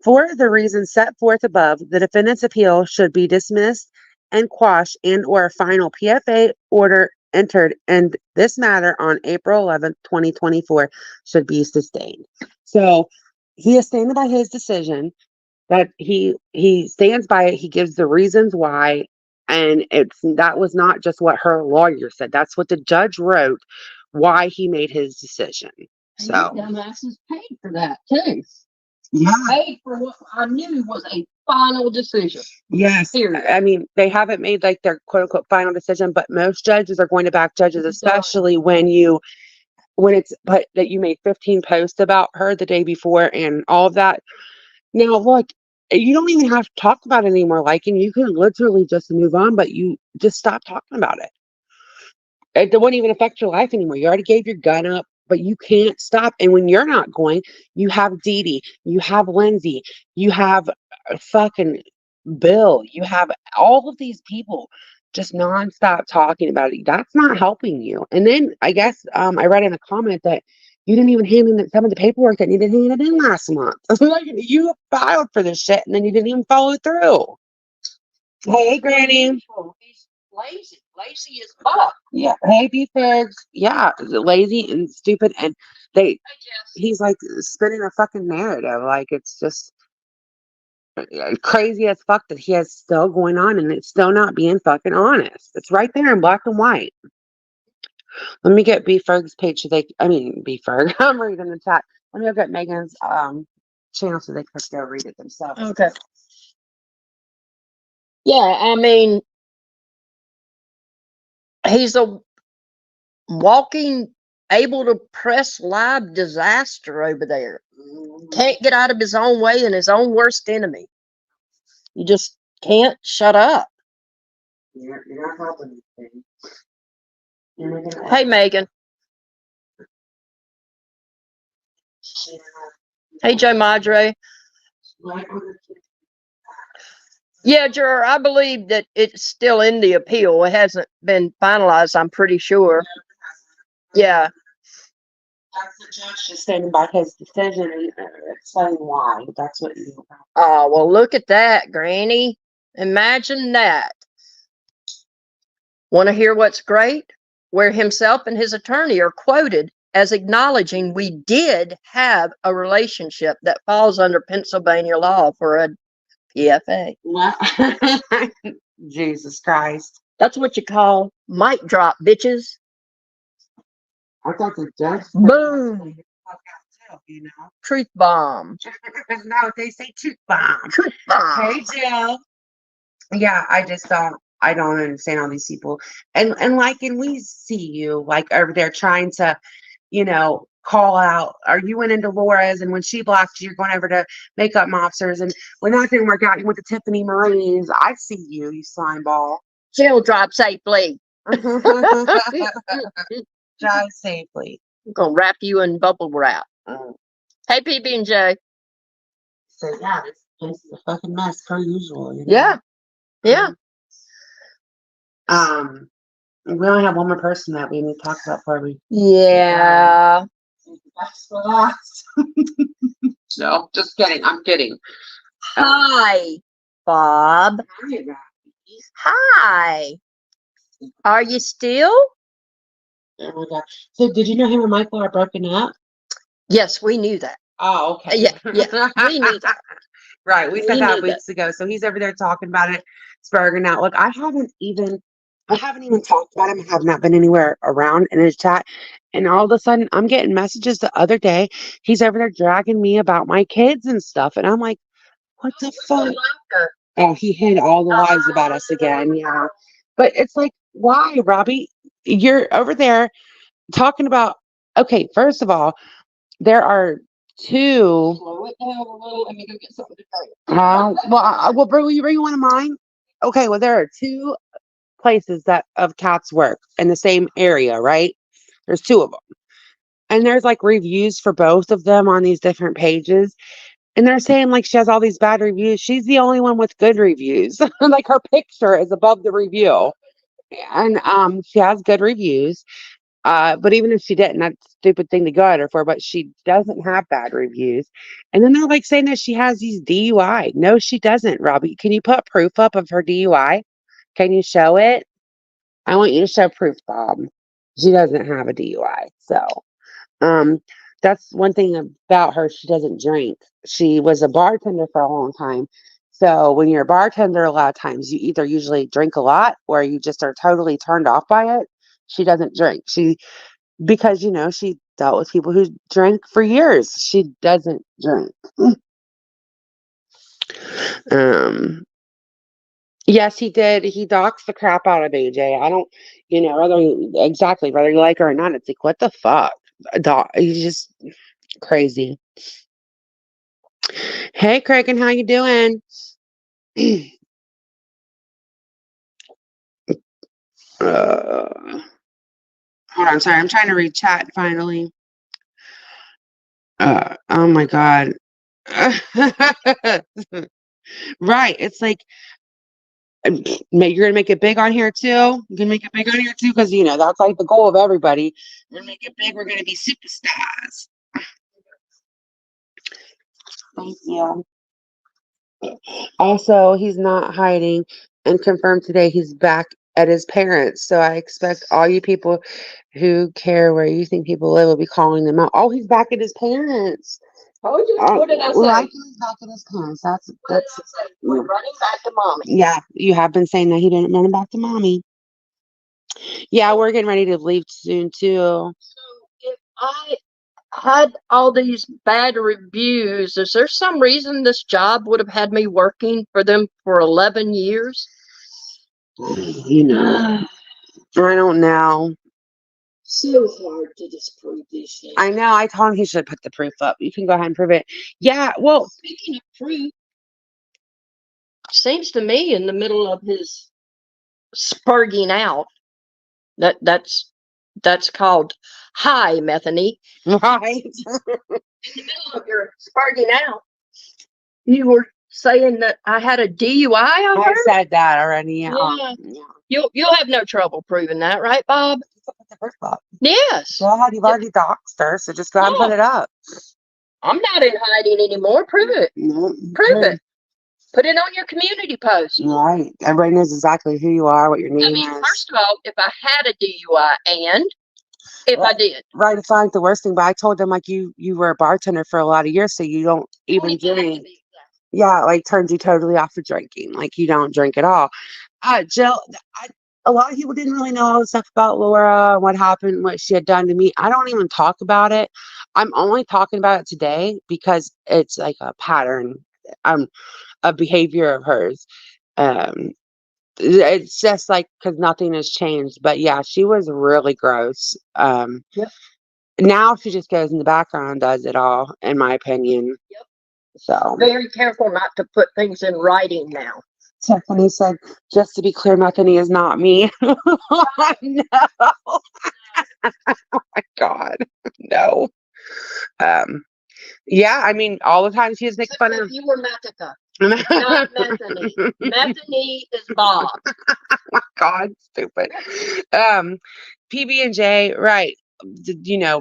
For the reasons set forth above, the defendant's appeal should be dismissed and quashed and or a final PFA order entered in this matter on April 11th, 2024 should be sustained. So he is standing by his decision that he stands by it. He gives the reasons why. And that was not just what her lawyer said. That's what the judge wrote, why he made his decision. And So you dumbasses paid for that too. yeah. Paid for what I knew was a final decision. Yes. Period. I mean, they haven't made like their quote unquote final decision, but most judges are going to back judges, especially when it's but that you made 15 posts about her the day before and all of that. Now look, you don't even have to talk about it anymore, like, and you can literally just move on, but you just stop talking about it. It won't even affect your life anymore. You already gave your gun up, but you can't stop. And when you're not going, you have Dee Dee, you have Lindsay, you have fucking Bill, you have all of these people just nonstop talking about it. That's not helping you. And then I guess I read in a comment that you didn't even hand in some of the paperwork that needed handed in last month. Like you filed for this shit and then you didn't even follow through. Hey, Granny. He's lazy as fuck. Yeah. Hey, B-Figs. Yeah, lazy and stupid. And he's like spinning a fucking narrative. Like it's just crazy as fuck that he has still going on and it's still not being fucking honest. It's right there in black and white. Let me get B Ferg's page so B Ferg. I'm reading the chat. Let me look at Megan's channel so they can go read it themselves. Okay. Yeah, I mean, he's a walking, able to press live disaster over there. Can't get out of his own way and his own worst enemy. You just can't shut up. You're not helping anything. Hey, Megan. Hey, Joe Madre. Yeah, Juror, I believe that it's still in the appeal. It hasn't been finalized, I'm pretty sure. Yeah. That's the judge just standing by his decision and explaining why. That's what you. Oh, well, look at that, Granny. Imagine that. Want to hear what's great? Where himself and his attorney are quoted as acknowledging we did have a relationship that falls under Pennsylvania law for a PFA. Jesus Christ. That's what you call mic drop, bitches. I thought the judge. Boom. You know? Truth bomb. No, they say truth bomb. Truth bomb. Hey, Jill. Yeah, I don't understand all these people. And we see you like over there trying to, call out, or you went into Laura's and when she blocked you, you're going over to makeup mobsters and when that didn't work out, you went to Tiffany Marie's. I see you, you slime ball. She'll drop safely. Drive safely. I'm gonna wrap you in bubble wrap. Hey, PB and J. So yeah, this place is a fucking mess per usual. You know? Yeah. Yeah. We only have one more person that we need to talk about before we. Yeah. That's the last. No, just kidding. I'm kidding. Hi, Bob. Hi. Are you still? Oh my God. So did you know him and Michael are broken up? Yes, we knew that. Oh, okay. Yeah, we knew that. Right, we said that weeks ago. So he's over there talking about it, spurring out. Look, I haven't even talked about him. I have not been anywhere around in his chat. And all of a sudden, I'm getting messages the other day. He's over there dragging me about my kids and stuff. And I'm like, what the fuck? Oh, he hid all the lies about us again. Yeah. But it's like, why, Robbie? You're over there talking about, okay, first of all, there are two. Slow it down a little. Let me go get something to drink. Well, bro, will you bring one of mine? Okay, well, there are two places that of cats work in the same area, right? There's two of them. And there's like reviews for both of them on these different pages. And they're saying like she has all these bad reviews. She's the only one with good reviews. Like her picture is above the review. And she has good reviews. But even if she didn't, that's a stupid thing to go at her for. But she doesn't have bad reviews. And then they're like saying that she has these DUI. No, she doesn't, Robbie. Can you put proof up of her DUI? Can you show it? I want you to show proof, Bob. She doesn't have a DUI. So, that's one thing about her. She doesn't drink. She was a bartender for a long time. So when you're a bartender, a lot of times you either usually drink a lot or you just are totally turned off by it. She doesn't drink. Because, she dealt with people who drank for years. She doesn't drink. Yes, he did. He doxed the crap out of AJ. I don't, whether you like her or not, it's like, what the fuck? He's just crazy. Hey, Kraken, how you doing? Hold on, sorry. I'm trying to read chat finally. Oh my God. Right. It's like you're gonna make it big on here too. You're gonna make it big on here too, because that's like the goal of everybody. We're gonna make it big. We're gonna be superstars. Thank you. Also, he's not hiding and confirmed today he's back at his parents. So I expect all you people who care where you think people live will be calling them out. Oh, he's back at his parents. Oh, yeah. What did I say? Like he's back at his parents. That's What did I say? We're running back to mommy. yeah. You have been saying that he didn't run back to mommy. Yeah, we're getting ready to leave soon too. So if I had all these bad reviews, is there some reason this job would have had me working for them for 11 years? I don't know. So hard to disprove these things. I know. I told him he should put the proof up. You can go ahead and prove it. Yeah. Well, Speaking of proof, seems to me in the middle of his spurging out, that's called high, Methany. right. In the middle of your spurging out, you were saying that I had a DUI on I her. said that already. Yeah. You'll have no trouble proving that, right, Bob? Put the proof up. Yes. Go ahead. You've already doxed her, so just go ahead and put it up. I'm not in hiding anymore. Prove it. No, Prove it. Put it on your community post. Right. Everybody knows exactly who you are, what your name is. First of all, if I had a DUI, and if I did. Right. It's not like the worst thing, but I told them like you were a bartender for a lot of years, so you don't even drink. Yeah, like turns you totally off of drinking. Like you don't drink at all. Jill, a lot of people didn't really know all the stuff about Laura and what happened, what she had done to me. I don't even talk about it. I'm only talking about it today because it's like a pattern, a behavior of hers. It's just like because nothing has changed. But yeah, she was really gross. Yep. Now she just goes in the background and does it all, in my opinion. Yep. So very careful not to put things in writing now. Tiffany said, just to be clear, Bethany is not me. No. Oh my God. No. Yeah, I mean, all the time she was making fun of. You were Matica, not Bethany. Bethany is Bob. Oh my God, stupid. PB&J, right.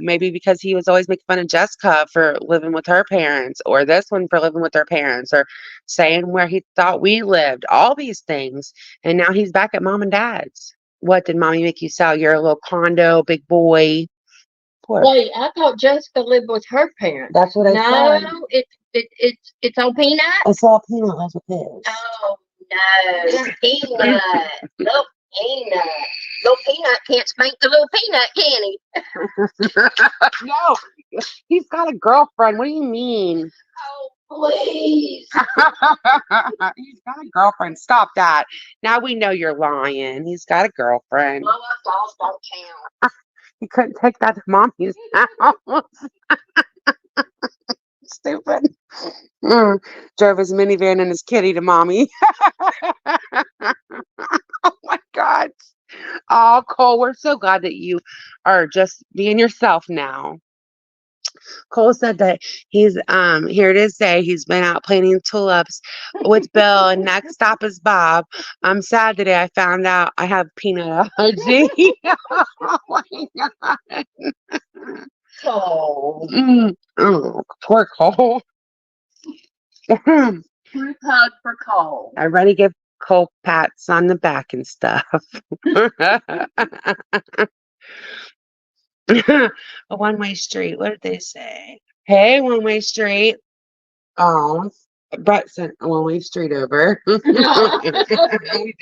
Maybe because he was always making fun of Jessica for living with her parents, or this one for living with her parents, or saying where he thought we lived, all these things. And now he's back at mom and dad's. What did mommy make you sell? Your little condo, big boy. Poor. Wait, I thought Jessica lived with her parents. That's what I said. No, it's on Peanut. I saw Peanut lives with his. Oh no, Peanut. Look, Peanut. Little Peanut can't spank the little Peanut, can he? No, he's got a girlfriend. What do you mean? Oh, please. He's got a girlfriend. Stop that. Now we know you're lying. He's got a girlfriend. Blow up dolls don't count. He couldn't take that to mommy's house. Stupid. Drove his minivan and his kitty to mommy. Oh my God. Oh, Cole, we're so glad that you are just being yourself now. Cole said that he's here to say he's been out planting tulips with Bill, and next stop is Bob. I'm sad today I found out I have peanut allergy. Oh my God. Oh, poor Cole. Group hug for Cole. I ready to give Cole pats on the back and stuff. A one-way street. What did they say? Hey, one-way street. Oh, Brett sent a one-way street over. We do love that.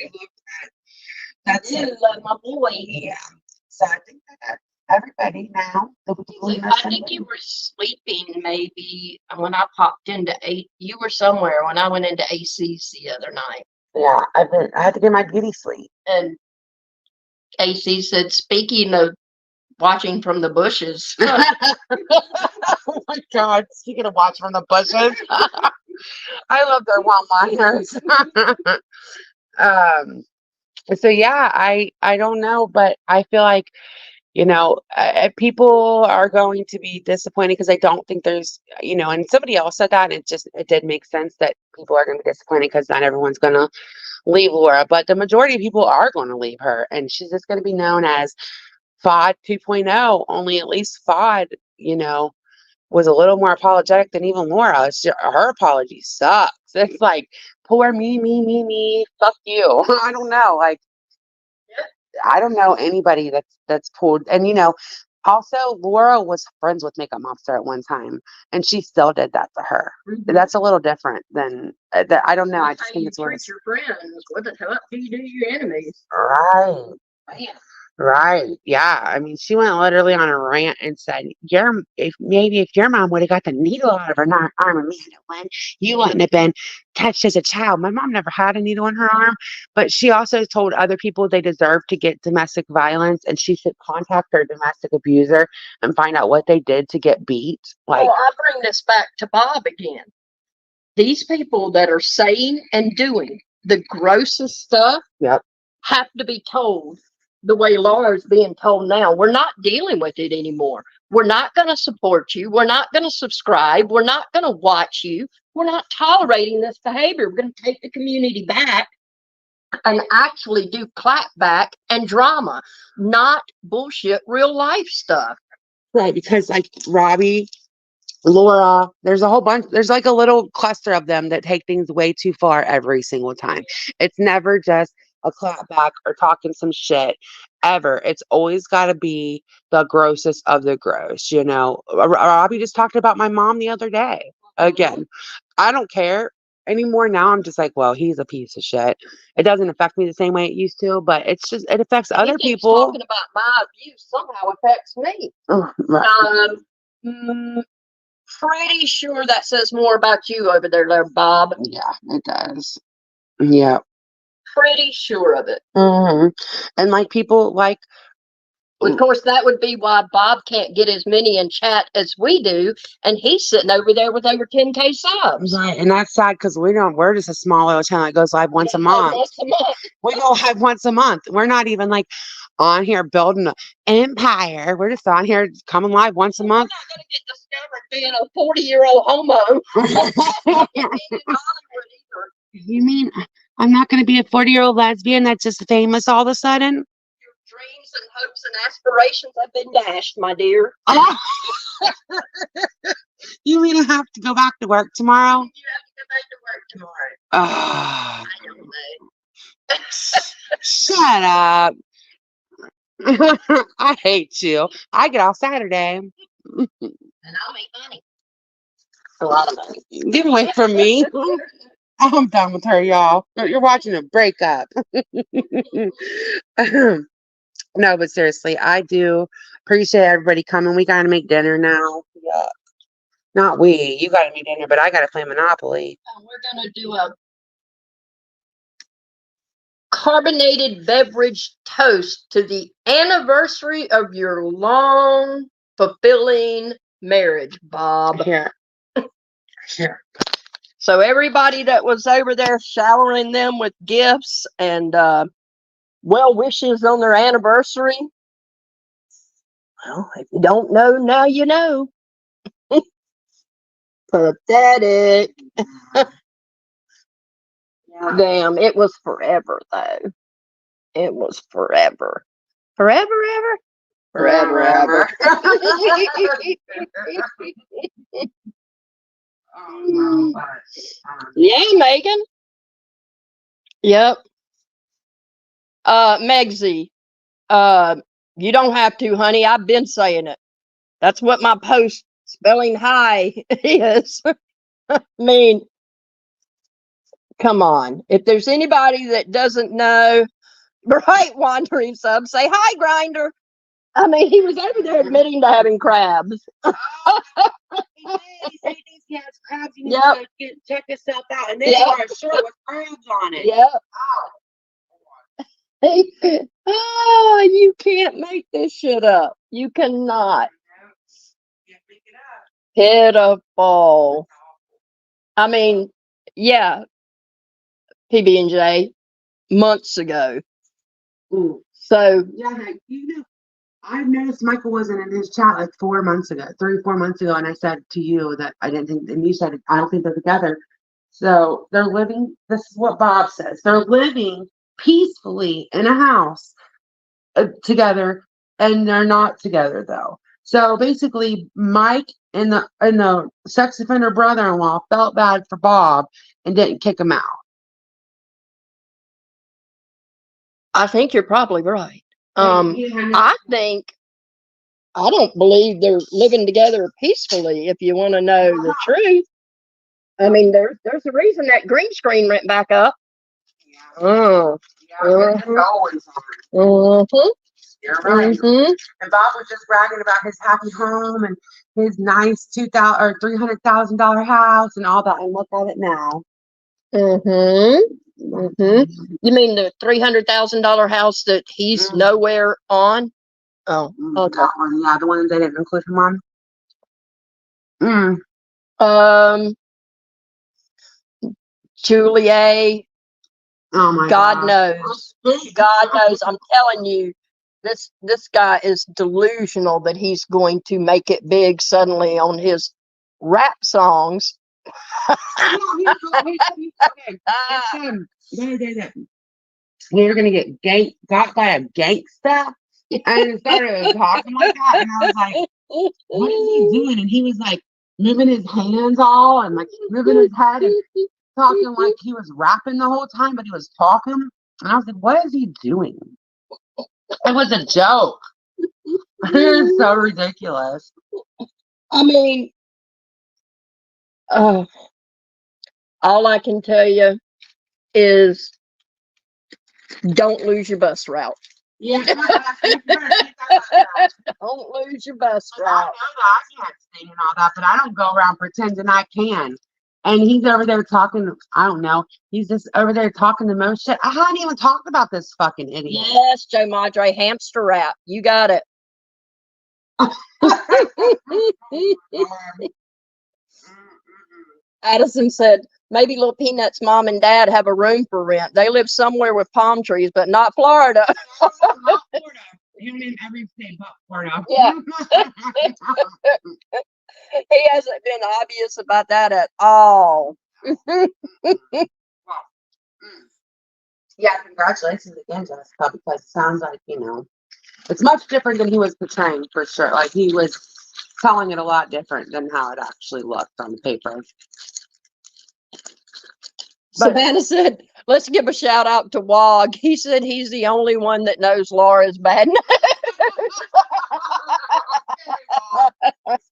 That's you it. love my boy. Yeah. So I think that everybody now. I think you were sleeping maybe when I popped into you were somewhere when I went into AC's the other night. Yeah, I had to get my beauty sleep. And AC said, speaking of watching from the bushes. Oh my God. Speaking of watching from the bushes. I love their one-liners. So yeah, I don't know, but I feel like, people are going to be disappointed because I don't think there's, and somebody else said that, and it did make sense that people are going to be disappointed because not everyone's going to leave Laura, but the majority of people are going to leave her, and she's just going to be known as FOD 2.0. Only at least FOD, was a little more apologetic than even Laura. Her apology sucks. It's like, poor me, fuck you. I don't know. Like, I don't know anybody that's pulled. And also Laura was friends with Makeup Monster at one time, and she still did that to her. That's a little different than that. I don't know. I just think it's treat your friends. What the hell do you do to your enemies? right. Man. Right. Yeah. I mean, she went literally on a rant and said, if your mom would have got the needle out of her arm and you wouldn't have been touched as a child. My mom never had a needle in her arm, but she also told other people they deserve to get domestic violence, and she should contact her domestic abuser and find out what they did to get beat. Like, well, I bring this back to Bob again. These people that are saying and doing the grossest stuff yep. have to be told the way Laura's being told now. We're not dealing with it anymore. We're not going to support you. We're not going to subscribe. We're not going to watch you. We're not tolerating this behavior. We're going to take the community back and actually do clapback and drama, not bullshit real life stuff. Right. Because like Robbie, Laura, there's a whole bunch. There's like a little cluster of them that take things way too far every single time. It's never just a clapback or talking some shit ever. It's always got to be the grossest of the gross. Robbie just talked about my mom the other day. Again, I don't care anymore. Now I'm just like, well, he's a piece of shit. It doesn't affect me the same way it used to, but it affects other people. Talking about my abuse somehow affects me. Right. Pretty sure that says more about you over there, Bob. Yeah, it does. Yeah. Pretty sure of it. Mm-hmm. And like people like, of course, that would be why Bob can't get as many in chat as we do, and he's sitting over there with over 10K subs. Right, and that's sad because we're just a small little channel that goes live once a month. We go live once a month. We're not even like on here building an empire. We're just on here coming live once a month. We're not going to get discovered being a 40-year-old homo. You mean I'm not going to be a 40-year-old lesbian that's just famous all of a sudden? Dreams and hopes and aspirations have been dashed, my dear. You mean I have to go back to work tomorrow? You have to go back to work tomorrow. I don't know. Shut up. I hate you. I get off Saturday. And I'll make money. A lot of money. Get away from me. I'm done with her, y'all. You're watching a breakup. No, but seriously, I do appreciate everybody coming. We got to make dinner now. Yeah. Not we. You got to make dinner, but I got to play Monopoly. We're going to do a carbonated beverage toast to the anniversary of your long, fulfilling marriage, Bob. Here. So everybody that was over there showering them with gifts and well wishes on their anniversary. Well, if you don't know, now you know. Pathetic. Damn, it was forever though. It was forever. Forever, ever? Forever, ever. Yeah, Megan. Yep. Megsy, you don't have to, honey. I've been saying it. That's what my post spelling hi is. I mean, come on. If there's anybody that doesn't know, right, Wandering Sub, say hi, Grinder. I mean, he was over there admitting to having crabs. He said he has crabs. You need to check yourself out. And then you are sure with crabs on it. Yep. Oh, you can't make this shit up. You cannot. Pitiful. I mean, yeah, PB&J months ago. Ooh. So yeah, I noticed Michael wasn't in his chat like 4 months ago, 3-4 months ago, and I said to you that I didn't think, and you said I don't think they're together. So they're living, this is what Bob says, they're living peacefully in a house together, and they're not together though. So basically, Mike and the sex offender brother-in-law felt bad for Bob and didn't kick him out. I think you're probably right. Yeah, I think I don't believe they're living together peacefully. If you want to know the truth, I mean, there's a reason that green screen went back up. Oh, You're right. And Bob was just bragging about his happy home and his nice $300,000 house and all that. And look at it now. You mean the $300,000 house that he's nowhere on? Oh, okay. That one, yeah, the one they didn't include him on. Julie, Oh my God God. knows. God knows. I'm telling you, this guy is delusional that he's going to make it big suddenly on his rap songs. You're gonna get got by a gangsta, and started talking like that, and I was like, "What is he doing?" And he was like moving his hands all and like moving his head and talking like he was rapping the whole time, but he was talking. And I was like, "What is he doing?" It was a joke. It is so ridiculous. I mean, all I can tell you is don't lose your bus route. Yeah. Don't lose your bus I route. know I can't sing and all that, but I don't go around pretending I can. And he's over there talking, I don't know, he's just over there talking the most shit. I hadn't even talked about this fucking idiot. Yes, Joe Madre, hamster rap. You got it. Addison said, maybe Little Peanut's mom and dad have a room for rent. They live somewhere with palm trees, but not Florida. Not Florida. Even in every state but Florida. Yeah. He hasn't been obvious about that at all. Yeah, congratulations again, Jessica, because it sounds like, it's much different than he was portraying for sure. Like he was telling it a lot different than how it actually looked on the paper. Savannah said, let's give a shout out to Wog. He said he's the only one that knows Laura's bad news.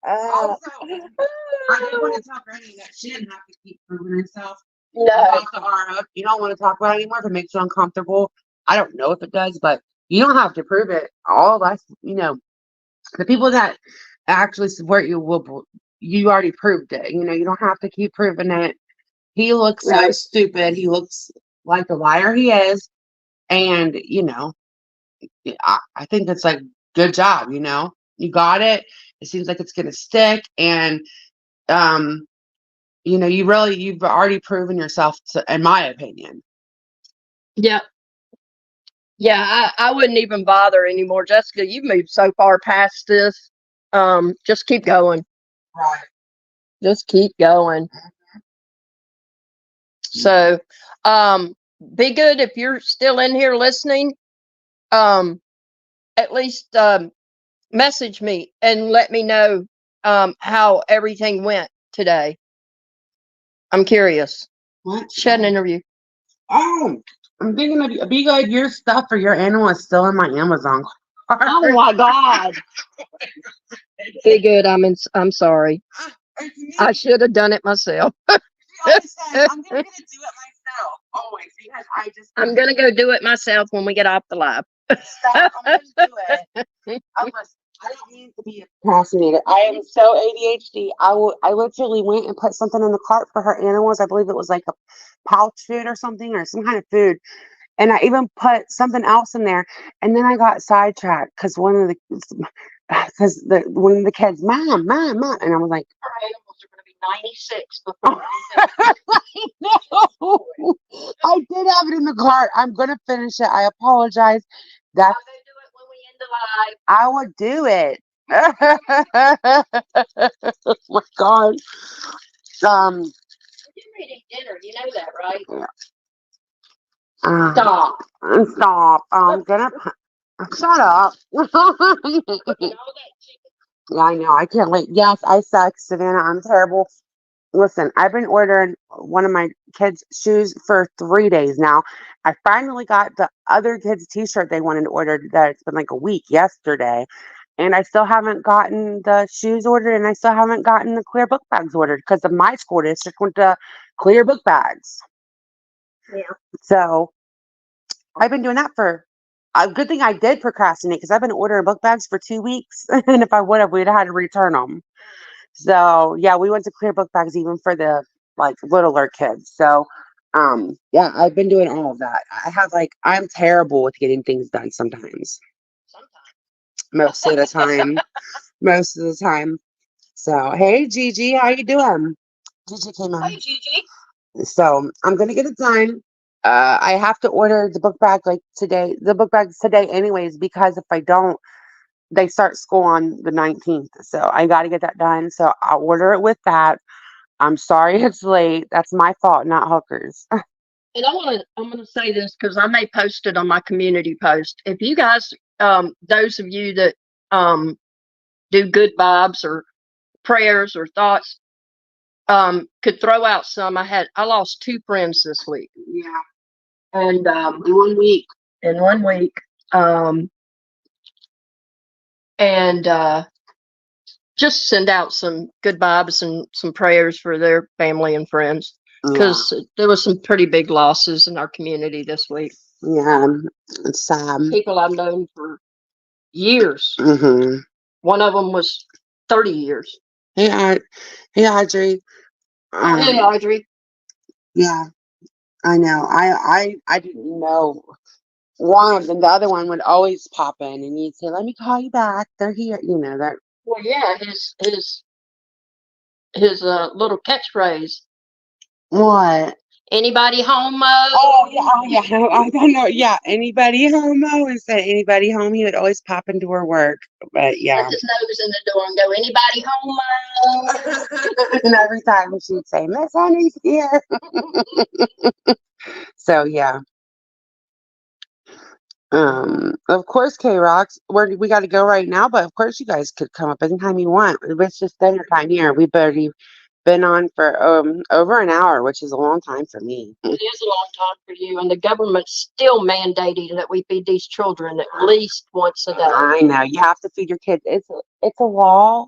Also, I didn't want to tell Granny that she didn't have to keep proving herself. No. About the RF. You don't want to talk about it anymore if it makes you uncomfortable. I don't know if it does, but you don't have to prove it. All of us, the people that actually support you you already proved it. You don't have to keep proving it. He looks so stupid. He looks like the liar he is. And, I think it's like, good job, you got it. It seems like it's going to stick. And, you've already proven yourself, in my opinion. Yeah. Yeah, I wouldn't even bother anymore. Jessica, you've moved so far past this. Just keep going. Right. Just keep going. So, be good if you're still in here listening. At least message me and let me know how everything went today. I'm curious. What? She had an interview. Oh, I'm thinking of Be Good. Your stuff for your animal is still in my Amazon. Oh my God. Be Good. I'm sorry. I should have done it myself. She always says, I'm gonna do it myself. Always, because I'm gonna go do it myself when we get off the live. Stop. I'm gonna do it. I don't mean to be a procrastinator. I am so ADHD. I literally went and put something in the cart for her animals. I believe it was like a pouch food or something, or some kind of food. And I even put something else in there. And then I got sidetracked because one of the kids, mom, and I was like, Our animals are gonna be 96 before. No, I did have it in the cart. I'm gonna finish it. I apologize. I'll go do it when we end the live. I would do it. Oh my God. eating dinner. You know that, right? Uh, Stop. Stop. I'm gonna shut up. Cooking all that chicken. Yeah, I know. I can't wait. Yes, I suck, Savannah. I'm terrible. Listen, I've been ordering one of my kids' shoes for 3 days now. I finally got the other kid's t-shirt they wanted ordered that it's been like a week yesterday. And I still haven't gotten the shoes ordered and I still haven't gotten the clear book bags ordered because of my school district went to clear book bags. Yeah. So I've been doing that for a good thing I did procrastinate because I've been ordering book bags for 2 weeks. And if I would have, we'd have had to return them. So yeah, we went to clear book bags even for the like littler kids. So yeah, I've been doing all of that. I'm terrible with getting things done sometimes. Most of the time. Most of the time. So hey Gigi, how you doing? Gigi came in. Hey, Gigi. So I'm gonna get it done. I have to order the book bag like today, the book bags today anyways, because if I don't, they start school on the 19th. So I got to get that done. So I'll order it with that. I'm sorry it's late. That's my fault, not Hooker's. And I'm gonna say this because I may post it on my community post. If you guys, those of you that do good vibes or prayers or thoughts, could throw out some. I lost 2 friends this week. Yeah. And In 1 week. in 1 week. And just send out some good vibes and some prayers for their family and friends because there was some pretty big losses in our community this week. Yeah. It's sad. People I've known for years. Mm-hmm. One of them was 30 years. Hey, Audrey. Hey, Audrey. Yeah, I know. I didn't know one of them. The other one would always pop in and you'd say, "Let me call you back. They're here." You know that. Well, yeah, his little catchphrase. What? Anybody home? Oh yeah, I don't know. Yeah, anybody home? Always said anybody home. He would always pop into her work, but yeah. Put his nose in the door and go, anybody home? And every time she'd say, "Miss Honey's here." So yeah. Of course, K Rocks. We got to go right now, but of course you guys could come up anytime you want. It's just dinner time here. We've already been on for over an hour, which is a long time for me. It is a long time for you, and the government's still mandating that we feed these children at least once a day. I know you have to feed your kids. It's a law.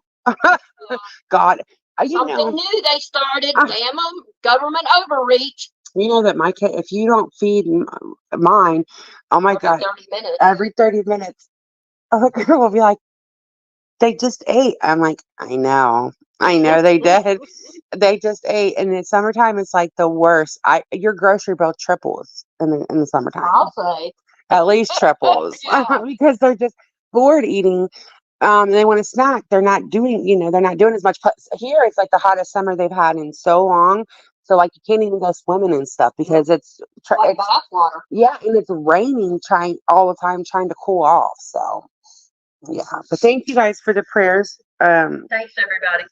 God, Something new they started. Damn them, government overreach. You know that my kid, if you don't feed mine, oh my God, 30 minutes. Every 30 minutes, a girl will be like, they just ate. I'm like, I know they did. They just ate. And in summertime, it's like the worst. Your grocery bill triples in the summertime. I'll say. At least triples. Because they're just bored eating. They want a snack. They're not doing as much. Here, it's like the hottest summer they've had in so long. So like you can't even go swimming and stuff because it's bath water. Yeah, and it's raining all the time trying to cool off. So yeah. But thank you guys for the prayers. Thanks everybody.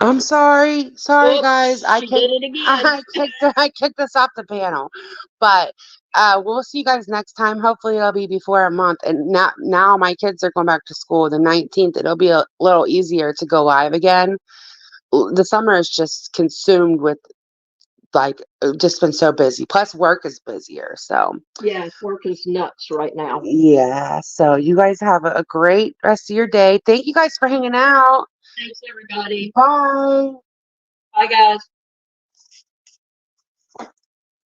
I'm sorry. Sorry, Oops, guys. she did it again. I kicked this off the panel. But we'll see you guys next time. Hopefully it'll be before a month. And now my kids are going back to school the 19th. It'll be a little easier to go live again. The summer is just consumed with just been so busy. Plus work is busier. So yeah, work is nuts right now. Yeah. So you guys have a great rest of your day. Thank you guys for hanging out. Thanks everybody. Bye. Bye guys.